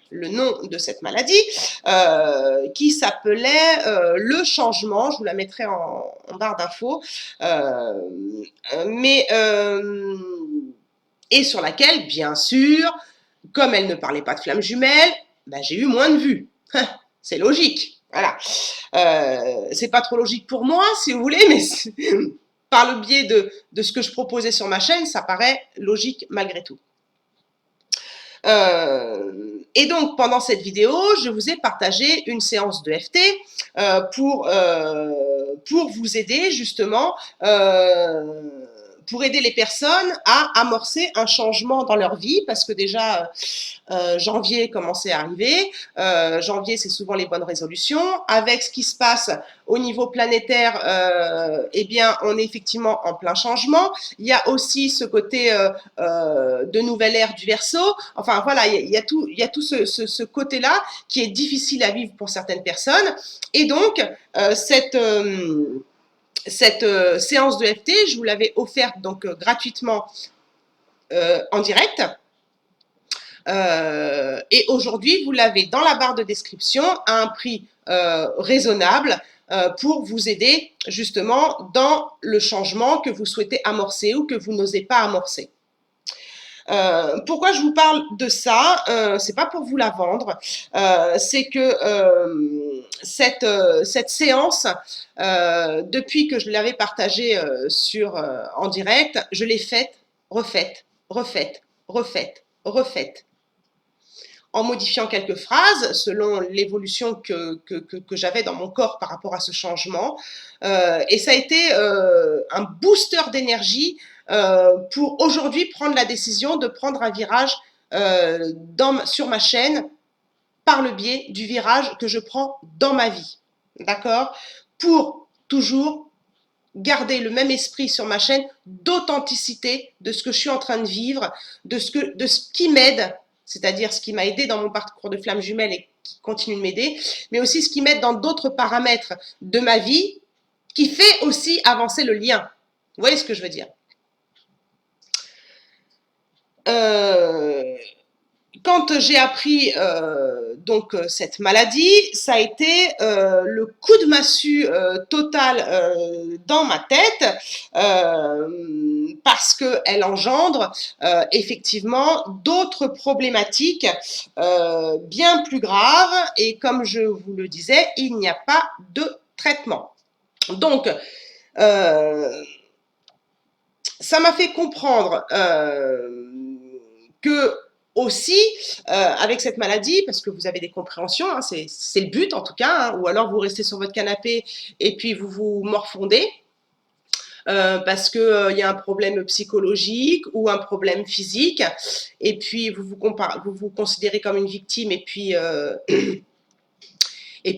le nom de cette maladie qui s'appelait le changement. Je vous la mettrai en barre d'infos. Et sur laquelle, bien sûr, comme elle ne parlait pas de flammes jumelles, ben, j'ai eu moins de vues. C'est logique. Voilà. C'est pas trop logique pour moi, si vous voulez, mais par le biais de ce que je proposais sur ma chaîne, ça paraît logique malgré tout. Et donc, pendant cette vidéo, je vous ai partagé une séance de FT pour vous aider justement, pour aider les personnes à amorcer un changement dans leur vie, parce que déjà, janvier commençait à arriver. Janvier, c'est souvent les bonnes résolutions. Avec ce qui se passe au niveau planétaire, eh bien, on est effectivement en plein changement. Il y a aussi ce côté de nouvelle ère du Verseau. Enfin, voilà, il y a tout ce côté-là qui est difficile à vivre pour certaines personnes. Et donc, cette séance de FT, je vous l'avais offerte donc gratuitement en direct. Et aujourd'hui, vous l'avez dans la barre de description à un prix raisonnable pour vous aider justement dans le changement que vous souhaitez amorcer ou que vous n'osez pas amorcer. Pourquoi je vous parle de ça? C'est pas pour vous la vendre, c'est que cette séance, depuis que je l'avais partagée en direct, je l'ai faite, refaite, refaite, refaite, refaite, en modifiant quelques phrases selon l'évolution que j'avais dans mon corps par rapport à ce changement. Et ça a été un booster d'énergie pour aujourd'hui prendre la décision de prendre un virage sur ma chaîne par le biais du virage que je prends dans ma vie. D'accord? Pour toujours garder le même esprit sur ma chaîne d'authenticité de ce que je suis en train de vivre, de ce qui m'aide, c'est-à-dire ce qui m'a aidé dans mon parcours de flamme jumelle et qui continue de m'aider, mais aussi ce qui m'aide dans d'autres paramètres de ma vie, qui fait aussi avancer le lien. Vous voyez ce que je veux dire? Quand j'ai appris donc cette maladie, ça a été le coup de massue total dans ma tête parce qu'elle engendre effectivement d'autres problématiques bien plus graves et comme je vous le disais, il n'y a pas de traitement. Donc, ça m'a fait comprendre que aussi, avec cette maladie, parce que vous avez des compréhensions, hein, c'est le but en tout cas, hein, ou alors vous restez sur votre canapé et puis vous vous morfondez, parce qu'il y a un problème psychologique ou un problème physique, et puis vous vous considérez comme une victime, et puis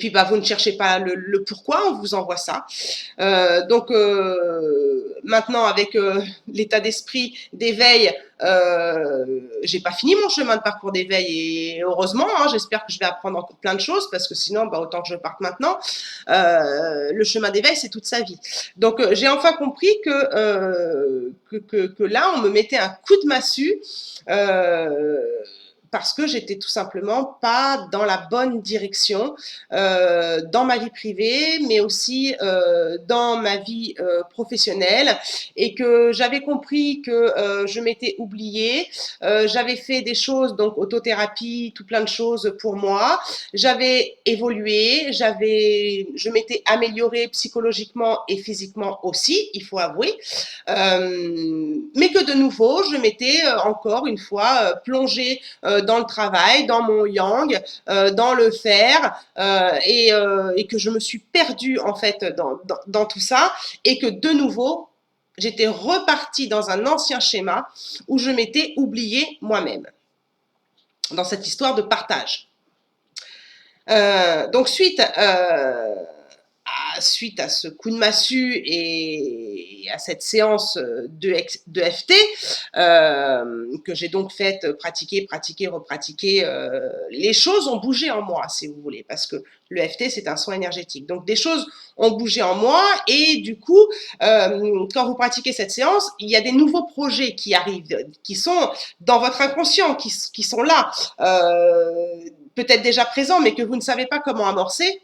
bah, vous ne cherchez pas le pourquoi, on vous envoie ça. Donc maintenant, avec l'état d'esprit d'éveil, j'ai pas fini mon chemin de parcours d'éveil et heureusement, hein, j'espère que je vais apprendre encore plein de choses parce que sinon, bah, autant que je parte maintenant. Le chemin d'éveil, c'est toute sa vie. Donc j'ai enfin compris que là, on me mettait un coup de massue parce que j'étais tout simplement pas dans la bonne direction dans ma vie privée, mais aussi dans ma vie professionnelle, et que j'avais compris que je m'étais oubliée, j'avais fait des choses, donc autothérapie, tout plein de choses pour moi, j'avais évolué, je m'étais améliorée psychologiquement et physiquement aussi, il faut avouer, mais que de nouveau, je m'étais encore une fois plongée dans le travail, dans mon yang, dans le faire, et que je me suis perdue en fait dans tout ça, et que de nouveau, j'étais repartie dans un ancien schéma où je m'étais oubliée moi-même, dans cette histoire de partage. Donc suite à ce coup de massue et à cette séance de FT que j'ai donc faite pratiquer, repratiquer, les choses ont bougé en moi, si vous voulez, parce que le FT, c'est un soin énergétique. Donc, des choses ont bougé en moi et du coup, quand vous pratiquez cette séance, il y a des nouveaux projets qui arrivent, qui sont dans votre inconscient, qui sont là, peut-être déjà présents, mais que vous ne savez pas comment amorcer.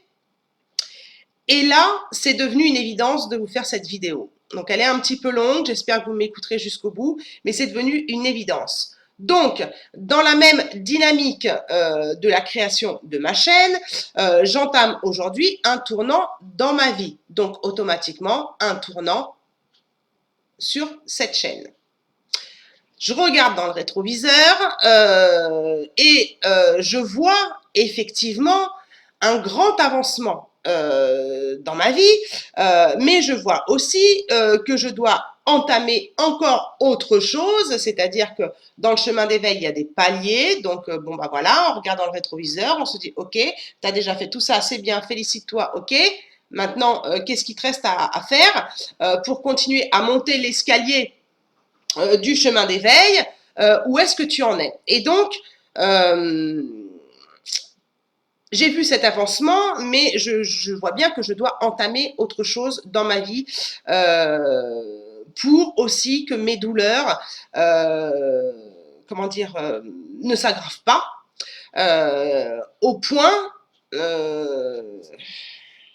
Et là, c'est devenu une évidence de vous faire cette vidéo. Donc, elle est un petit peu longue, j'espère que vous m'écouterez jusqu'au bout, mais c'est devenu une évidence. Donc, dans la même dynamique de la création de ma chaîne, j'entame aujourd'hui un tournant dans ma vie. Donc, automatiquement, un tournant sur cette chaîne. Je regarde dans le rétroviseur et je vois effectivement un grand avancement dans ma vie, mais je vois aussi que je dois entamer encore autre chose, c'est-à-dire que dans le chemin d'éveil, il y a des paliers, donc bon bah voilà, on regarde dans le rétroviseur, on se dit ok, tu as déjà fait tout ça, c'est bien, félicite-toi, ok, maintenant qu'est-ce qui te reste à faire pour continuer à monter l'escalier du chemin d'éveil, où est-ce que tu en es? Et donc, j'ai vu cet avancement, mais je vois bien que je dois entamer autre chose dans ma vie pour aussi que mes douleurs, comment dire, ne s'aggravent pas au point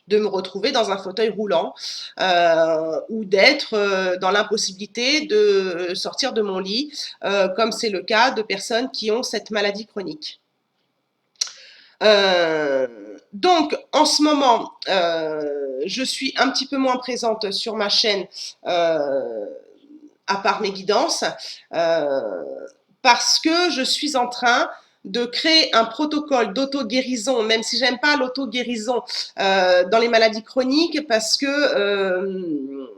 de me retrouver dans un fauteuil roulant ou d'être dans l'impossibilité de sortir de mon lit, comme c'est le cas de personnes qui ont cette maladie chronique. Donc, en ce moment, je suis un petit peu moins présente sur ma chaîne, à part mes guidances, parce que je suis en train de créer un protocole d'auto-guérison, même si j'aime pas l'auto-guérison dans les maladies chroniques, parce que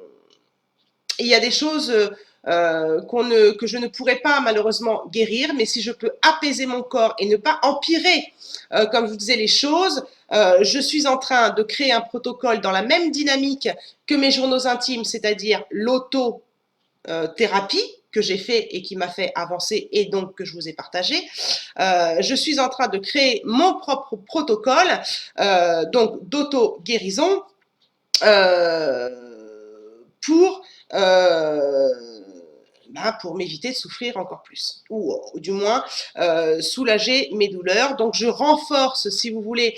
il y a des choses que je ne pourrais pas malheureusement guérir, mais si je peux apaiser mon corps et ne pas empirer, comme je vous disais, les choses, je suis en train de créer un protocole dans la même dynamique que mes journaux intimes, c'est-à-dire l'auto-thérapie que j'ai fait et qui m'a fait avancer et donc que je vous ai partagé. Je suis en train de créer mon propre protocole donc d'auto-guérison pour pour m'éviter de souffrir encore plus, ou du moins soulager mes douleurs. Donc je renforce, si vous voulez,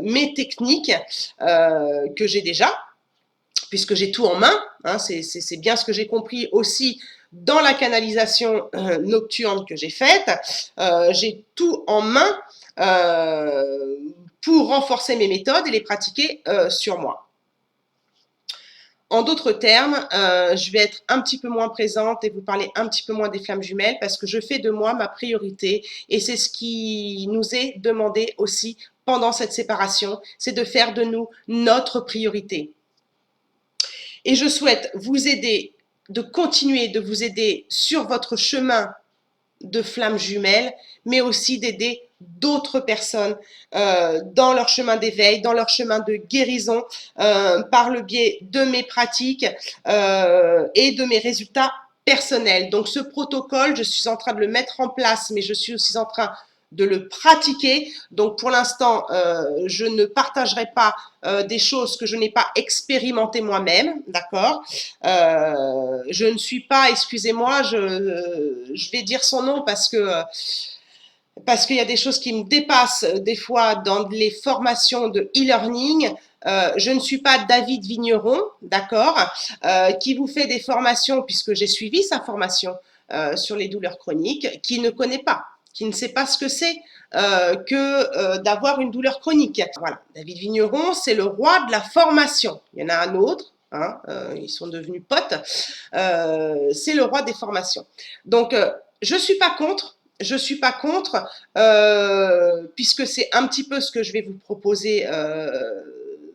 mes techniques que j'ai déjà, puisque j'ai tout en main, hein, c'est bien ce que j'ai compris aussi dans la canalisation nocturne que j'ai faite. J'ai tout en main pour renforcer mes méthodes et les pratiquer sur moi. En d'autres termes, je vais être un petit peu moins présente et vous parler un petit peu moins des flammes jumelles parce que je fais de moi ma priorité et c'est ce qui nous est demandé aussi pendant cette séparation, c'est de faire de nous notre priorité. Et je souhaite vous aider, de continuer de vous aider sur votre chemin de flammes jumelles, mais aussi d'aider d'autres personnes dans leur chemin d'éveil, dans leur chemin de guérison, par le biais de mes pratiques et de mes résultats personnels. Donc ce protocole, je suis en train de le mettre en place, mais je suis aussi en train de le pratiquer. Donc pour l'instant, je ne partagerai pas des choses que je n'ai pas expérimentées moi-même, d'accord. Je ne suis pas, excusez-moi, je vais dire son nom parce qu'il y a des choses qui me dépassent des fois dans les formations de e-learning. Je ne suis pas David Vigneron, d'accord, qui vous fait des formations, puisque j'ai suivi sa formation sur les douleurs chroniques, qui ne connaît pas, qui ne sait pas ce que c'est que d'avoir une douleur chronique. Voilà, David Vigneron, c'est le roi de la formation. Il y en a un autre, hein, ils sont devenus potes, c'est le roi des formations. Donc, je ne suis pas contre. Je ne suis pas contre, puisque c'est un petit peu ce que je vais vous proposer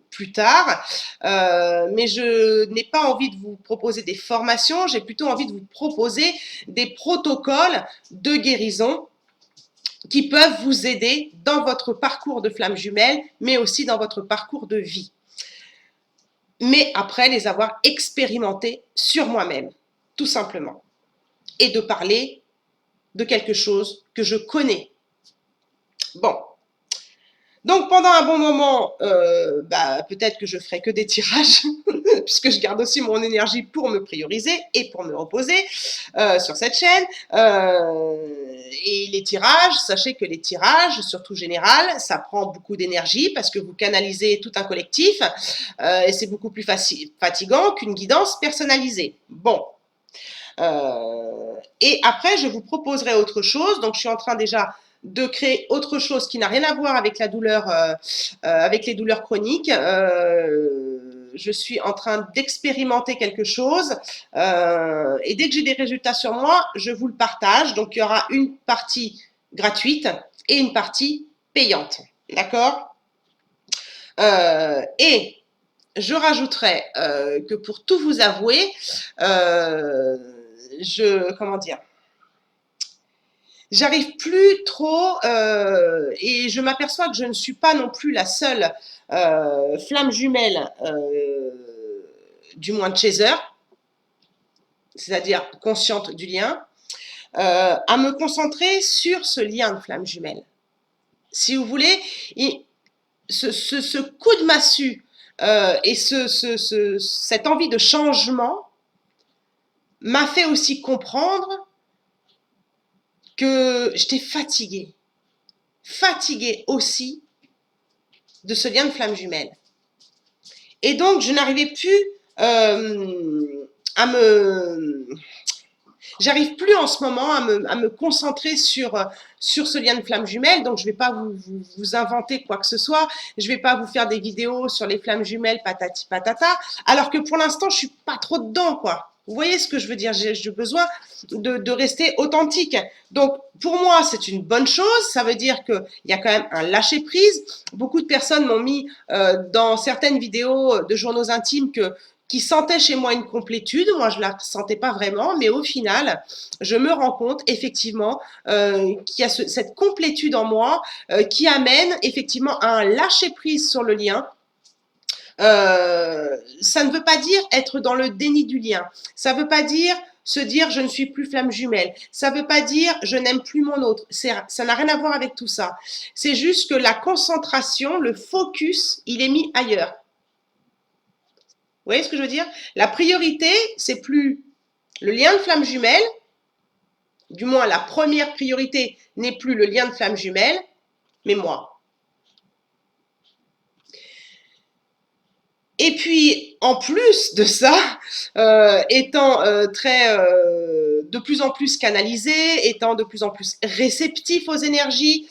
plus tard, mais je n'ai pas envie de vous proposer des formations, j'ai plutôt envie de vous proposer des protocoles de guérison qui peuvent vous aider dans votre parcours de flamme jumelle, mais aussi dans votre parcours de vie. Mais après les avoir expérimentés sur moi-même, tout simplement. Et de parler de quelque chose que je connais. Bon. Donc pendant un bon moment, peut-être que je ferai que des tirages, puisque je garde aussi mon énergie pour me prioriser et pour me reposer sur cette chaîne. Et les tirages, sachez que les tirages, surtout général, ça prend beaucoup d'énergie parce que vous canalisez tout un collectif et c'est beaucoup plus fatigant qu'une guidance personnalisée. Bon. Et après, je vous proposerai autre chose. Donc, je suis en train déjà de créer autre chose qui n'a rien à voir avec la douleur, avec les douleurs chroniques. Je suis en train d'expérimenter quelque chose et dès que j'ai des résultats sur moi, je vous le partage. Donc, il y aura une partie gratuite et une partie payante. D'accord? Et je rajouterai que pour tout vous avouer, comment dire, j'arrive plus trop et je m'aperçois que je ne suis pas non plus la seule flamme jumelle, du moins de Chaser, c'est-à-dire consciente du lien, à me concentrer sur ce lien de flamme jumelle. Si vous voulez, ce coup de massue et cette envie de changement m'a fait aussi comprendre que j'étais fatiguée. Fatiguée aussi de ce lien de flamme jumelle. Et donc, je n'arrivais plus J'arrive plus en ce moment à me concentrer sur ce lien de flamme jumelle, donc je ne vais pas vous inventer quoi que ce soit, je ne vais pas vous faire des vidéos sur les flammes jumelles patati patata, alors que pour l'instant, je ne suis pas trop dedans, quoi. Vous voyez ce que je veux dire? J'ai besoin de rester authentique. Donc, pour moi, c'est une bonne chose. Ça veut dire qu'il y a quand même un lâcher-prise. Beaucoup de personnes m'ont mis dans certaines vidéos de journaux intimes qui sentaient chez moi une complétude. Moi, je ne la sentais pas vraiment, mais au final, je me rends compte effectivement qu'il y a cette complétude en moi qui amène effectivement à un lâcher-prise sur le lien. Ça ne veut pas dire être dans le déni du lien. Ça ne veut pas dire se dire je ne suis plus flamme jumelle. Ça ne veut pas dire je n'aime plus mon autre. Ça n'a rien à voir avec tout ça. C'est juste que la concentration, le focus, il est mis ailleurs. Vous voyez ce que je veux dire? La priorité, c'est plus le lien de flamme jumelle, du moins la première priorité n'est plus le lien de flamme jumelle, mais moi. Et puis, en plus de ça, étant de plus en plus canalisé, étant de plus en plus réceptif aux énergies,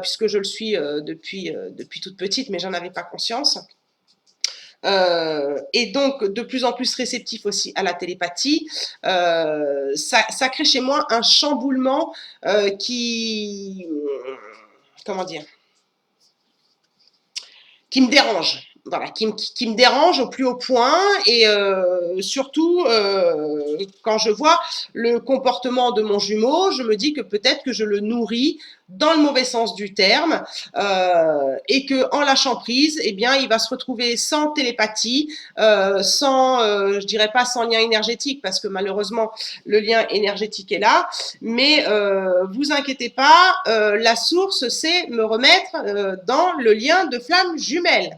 puisque je le suis depuis toute petite, mais j'en avais pas conscience. Et donc de plus en plus réceptif aussi à la télépathie, ça crée chez moi un chamboulement comment dire, qui me dérange. Voilà, qui me dérange au plus haut point et surtout quand je vois le comportement de mon jumeau, je me dis que peut-être que je le nourris dans le mauvais sens du terme et que en lâchant prise, eh bien, il va se retrouver sans télépathie, je dirais pas sans lien énergétique parce que malheureusement le lien énergétique est là, mais vous inquiétez pas, la source c'est me remettre dans le lien de flamme jumelle.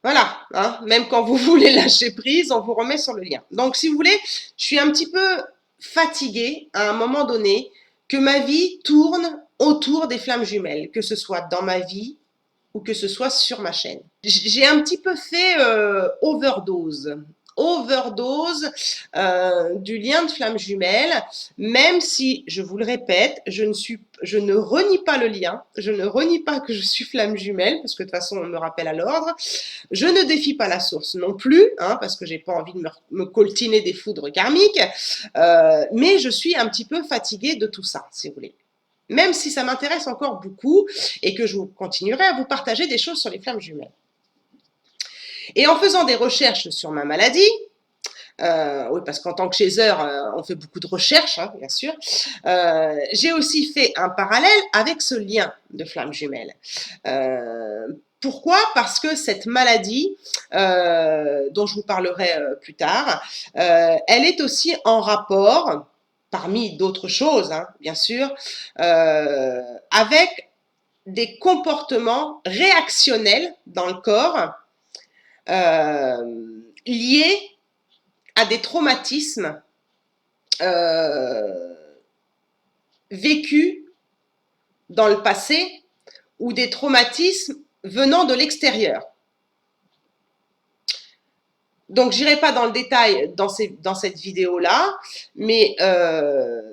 Voilà, hein, même quand vous voulez lâcher prise, on vous remet sur le lien. Donc, si vous voulez, je suis un petit peu fatiguée à un moment donné que ma vie tourne autour des flammes jumelles, que ce soit dans ma vie ou que ce soit sur ma chaîne. J'ai un petit peu fait overdose du lien de flamme jumelle, même si, je vous le répète, je ne renie pas le lien, je ne renie pas que je suis flamme jumelle, parce que de toute façon, on me rappelle à l'ordre. Je ne défie pas la source non plus, hein, parce que j'ai pas envie de me coltiner des foudres karmiques, mais je suis un petit peu fatiguée de tout ça, si vous voulez. Même si ça m'intéresse encore beaucoup et que je continuerai à vous partager des choses sur les flammes jumelles. Et en faisant des recherches sur ma maladie, oui, parce qu'en tant que chaser, on fait beaucoup de recherches, hein, bien sûr. J'ai aussi fait un parallèle avec ce lien de flamme jumelle. Pourquoi? Parce que cette maladie, dont je vous parlerai plus tard, elle est aussi en rapport, parmi d'autres choses, hein, bien sûr, avec des comportements réactionnels dans le corps liés à des traumatismes vécus dans le passé ou des traumatismes venant de l'extérieur. Donc, j'irai pas dans le détail dans cette vidéo-là, mais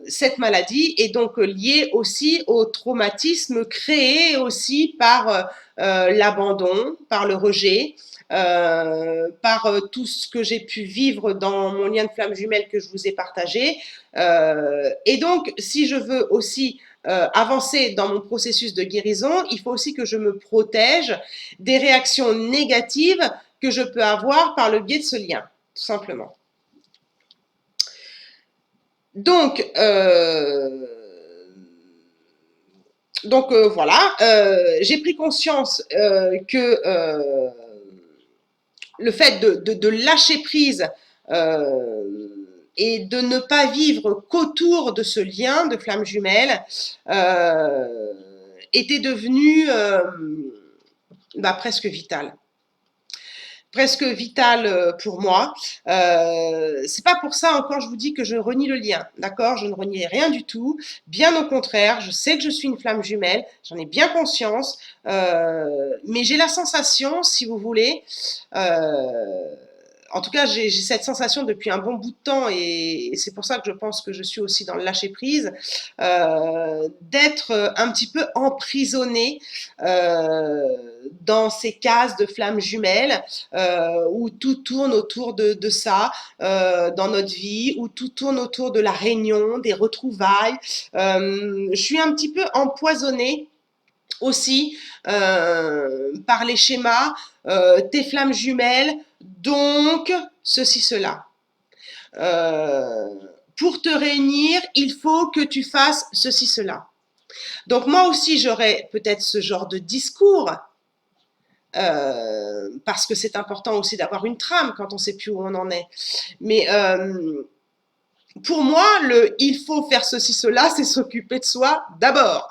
cette maladie est donc liée aussi au traumatisme créé aussi par l'abandon, par le rejet, par tout ce que j'ai pu vivre dans mon lien de flamme jumelle que je vous ai partagé. Et donc, si je veux aussi avancer dans mon processus de guérison, il faut aussi que je me protège des réactions négatives que je peux avoir par le biais de ce lien, tout simplement. Donc, voilà, j'ai pris conscience que le fait de lâcher prise et de ne pas vivre qu'autour de ce lien de flamme jumelle était devenu presque vital. Presque vital pour moi. C'est pas pour ça encore, je vous dis que je renie le lien, d'accord? Je ne renie rien du tout. Bien au contraire, je sais que je suis une flamme jumelle, j'en ai bien conscience, mais j'ai la sensation, si vous voulez, en tout cas, j'ai cette sensation depuis un bon bout de temps et c'est pour ça que je pense que je suis aussi dans le lâcher prise, d'être un petit peu emprisonnée dans ces cases de flammes jumelles où tout tourne autour de ça dans notre vie, où tout tourne autour de la réunion, des retrouvailles. Je suis un petit peu empoisonnée aussi par les schémas, tes flammes jumelles, donc ceci, cela. Pour te réunir, il faut que tu fasses ceci, cela. Donc moi aussi, j'aurais peut-être ce genre de discours, parce que c'est important aussi d'avoir une trame quand on ne sait plus où on en est. Mais pour moi, il faut faire ceci, cela, c'est s'occuper de soi d'abord.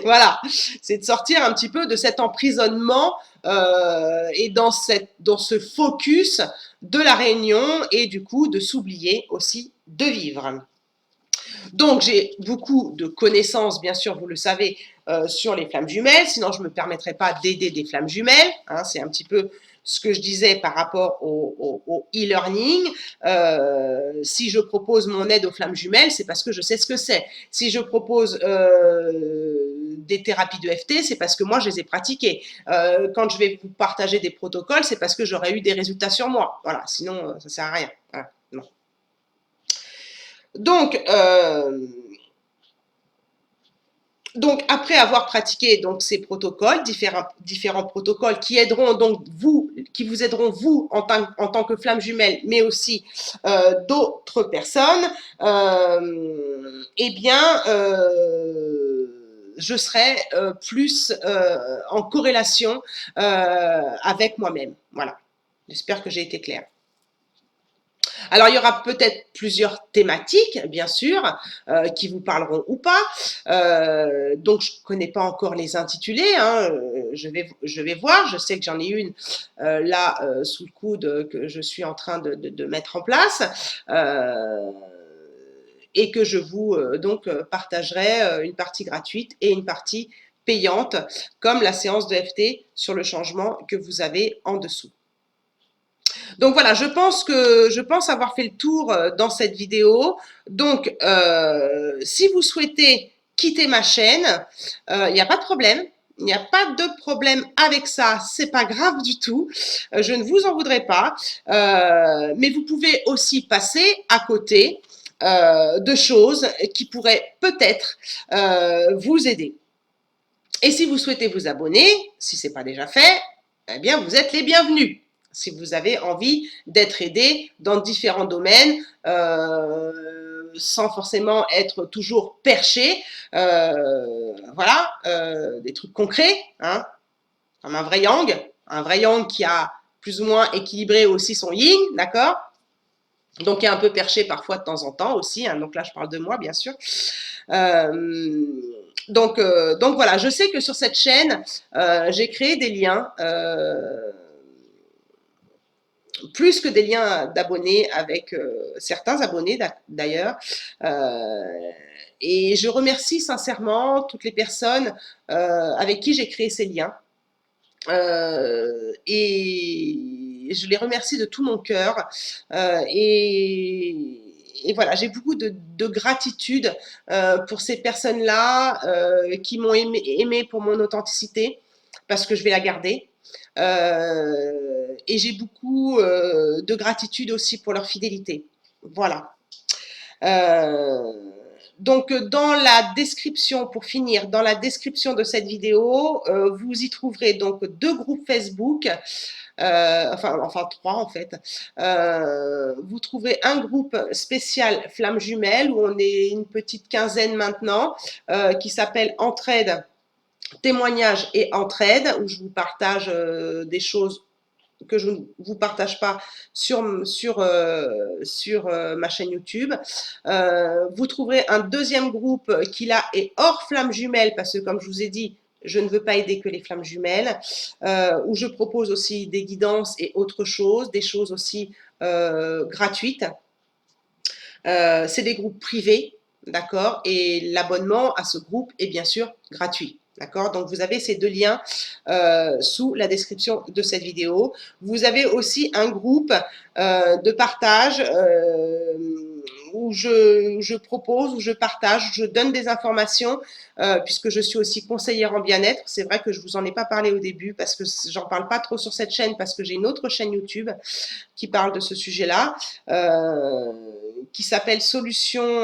Voilà, c'est de sortir un petit peu de cet emprisonnement et dans ce focus de la réunion et du coup de s'oublier aussi de vivre. Donc j'ai beaucoup de connaissances, bien sûr, vous le savez, sur les flammes jumelles, sinon je ne me permettrais pas d'aider des flammes jumelles, hein, c'est un petit peu ce que je disais par rapport au e-learning. Si je propose mon aide aux flammes jumelles, c'est parce que je sais ce que c'est. Si je propose des thérapies de FT, c'est parce que moi je les ai pratiquées. Quand je vais vous partager des protocoles, c'est parce que j'aurais eu des résultats sur moi. Voilà, sinon ça ne sert à rien. Voilà, non. Donc, après avoir pratiqué donc ces protocoles, différents protocoles qui aideront donc qui vous aideront vous en tant que flamme jumelle, mais aussi d'autres personnes, eh bien, je serai plus en corrélation avec moi-même. Voilà. J'espère que j'ai été claire. Alors, il y aura peut-être plusieurs thématiques, bien sûr, qui vous parleront ou pas. Donc, je ne connais pas encore les intitulés. Hein, je vais voir. Je sais que j'en ai une là sous le coude que je suis en train de mettre en place. Et que je vous partagerai une partie gratuite et une partie payante, comme la séance de FT sur le changement que vous avez en dessous. Donc voilà, je pense avoir fait le tour dans cette vidéo. Donc, si vous souhaitez quitter ma chaîne, il n'y a pas de problème. Il n'y a pas de problème avec ça, c'est pas grave du tout. Je ne vous en voudrais pas. Mais vous pouvez aussi passer à côté de choses qui pourraient peut-être vous aider. Et si vous souhaitez vous abonner, si ce n'est pas déjà fait, eh bien vous êtes les bienvenus. Si vous avez envie d'être aidé dans différents domaines, sans forcément être toujours perché, voilà, des trucs concrets, hein, comme un vrai yang qui a plus ou moins équilibré aussi son yin, d'accord? Donc, qui est un peu perché parfois de temps en temps aussi, hein, donc là je parle de moi bien sûr. Donc voilà, je sais que sur cette chaîne, j'ai créé des liens, plus que des liens d'abonnés avec certains abonnés d'ailleurs. Et je remercie sincèrement toutes les personnes avec qui j'ai créé ces liens. Et je les remercie de tout mon cœur. Et voilà, j'ai beaucoup de gratitude pour ces personnes-là qui m'ont aimé pour mon authenticité, parce que je vais la garder. Et j'ai beaucoup de gratitude aussi pour leur fidélité. Voilà. Euh, donc, dans la description, pour finir, dans la description de cette vidéo, vous y trouverez donc 2 groupes Facebook, enfin 3 en fait. Vous trouverez un groupe spécial Flammes Jumelles, où on est une petite quinzaine maintenant, qui s'appelle Entraide, témoignages et entraide, où je vous partage des choses que je ne vous partage pas sur ma chaîne YouTube. Vous trouverez un deuxième groupe qui là est hors flammes jumelles, parce que comme je vous ai dit, je ne veux pas aider que les flammes jumelles, où je propose aussi des guidances et autres choses, des choses aussi gratuites. C'est des groupes privés, d'accord, et l'abonnement à ce groupe est bien sûr gratuit. D'accord, donc vous avez ces 2 liens sous la description de cette vidéo. Vous avez aussi un groupe de partage où je propose, où je partage, je donne des informations, puisque je suis aussi conseillère en bien-être. C'est vrai que je vous en ai pas parlé au début, parce que j'en parle pas trop sur cette chaîne, parce que j'ai une autre chaîne YouTube qui parle de ce sujet-là, qui s'appelle Solutions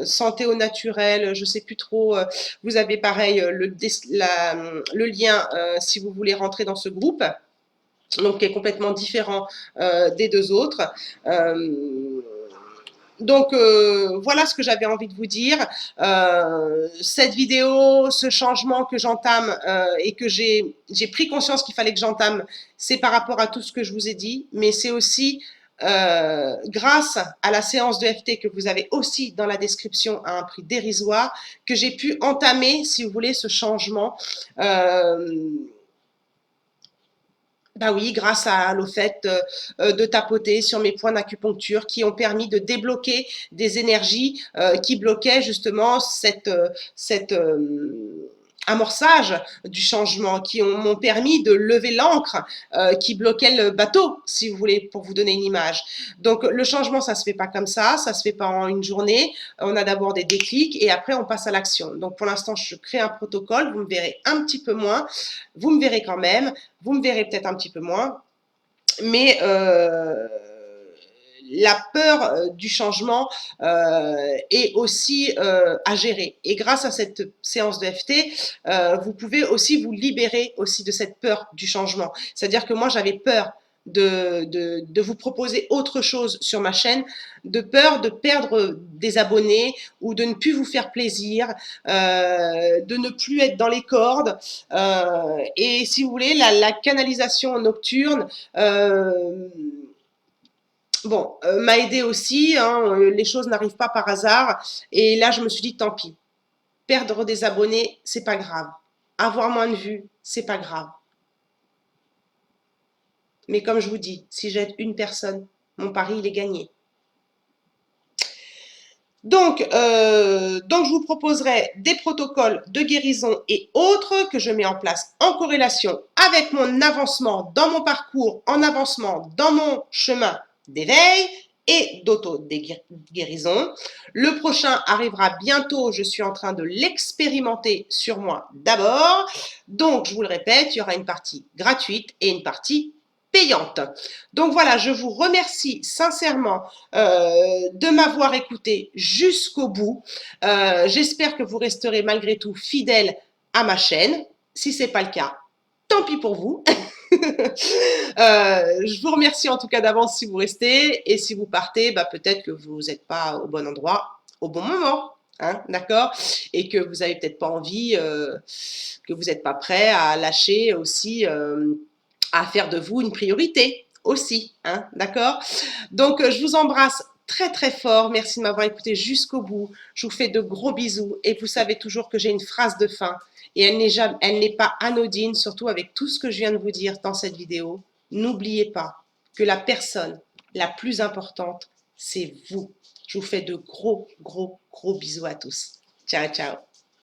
santé au naturel, je sais plus trop. Vous avez pareil le lien si vous voulez rentrer dans ce groupe, donc qui est complètement différent des 2 autres. Donc voilà ce que j'avais envie de vous dire. Cette vidéo, ce changement que j'entame et que j'ai pris conscience qu'il fallait que j'entame, c'est par rapport à tout ce que je vous ai dit, mais c'est aussi grâce à la séance de FT que vous avez aussi dans la description à un prix dérisoire, que j'ai pu entamer, si vous voulez, ce changement. Bah oui, grâce au fait de tapoter sur mes points d'acupuncture qui ont permis de débloquer des énergies qui bloquaient justement cette amorçage du changement, qui m'ont permis de lever l'ancre qui bloquait le bateau, si vous voulez, pour vous donner une image. Donc le changement, ça se fait pas comme ça se fait pas en une journée. On a d'abord des déclics et après on passe à l'action. Donc pour l'instant, je crée un protocole, vous me verrez un petit peu moins, vous me verrez quand même, vous me verrez peut-être un petit peu moins, mais la peur du changement est aussi à gérer. Et grâce à cette séance de FT, vous pouvez aussi vous libérer aussi de cette peur du changement. C'est-à-dire que moi, j'avais peur de vous proposer autre chose sur ma chaîne, de peur de perdre des abonnés ou de ne plus vous faire plaisir, de ne plus être dans les cordes. Et si vous voulez, la canalisation nocturne bon, m'a aidé aussi, hein, les choses n'arrivent pas par hasard. Et là, je me suis dit, tant pis, perdre des abonnés, c'est pas grave. Avoir moins de vues, c'est pas grave. Mais comme je vous dis, si j'aide une personne, mon pari, il est gagné. Donc, je vous proposerai des protocoles de guérison et autres que je mets en place en corrélation avec mon avancement dans mon parcours, en avancement dans mon chemin d'éveil et d'auto-guérison. Le prochain arrivera bientôt, je suis en train de l'expérimenter sur moi d'abord. Donc, je vous le répète, il y aura une partie gratuite et une partie payante. Donc voilà, je vous remercie sincèrement de m'avoir écouté jusqu'au bout. J'espère que vous resterez malgré tout fidèles à ma chaîne. Si ce n'est pas le cas, tant pis pour vous. Je vous remercie en tout cas d'avance si vous restez, et si vous partez, bah, peut-être que vous n'êtes pas au bon endroit au bon moment. Hein, d'accord, et que vous n'avez peut-être pas envie, que vous n'êtes pas prêt à lâcher aussi, à faire de vous une priorité aussi, hein, d'accord. Donc je vous embrasse très très fort, merci de m'avoir écouté jusqu'au bout, je vous fais de gros bisous, et vous savez toujours que j'ai une phrase de fin, et elle n'est pas anodine, surtout avec tout ce que je viens de vous dire dans cette vidéo. N'oubliez pas que la personne la plus importante, c'est vous. Je vous fais de gros bisous à tous. Ciao, ciao.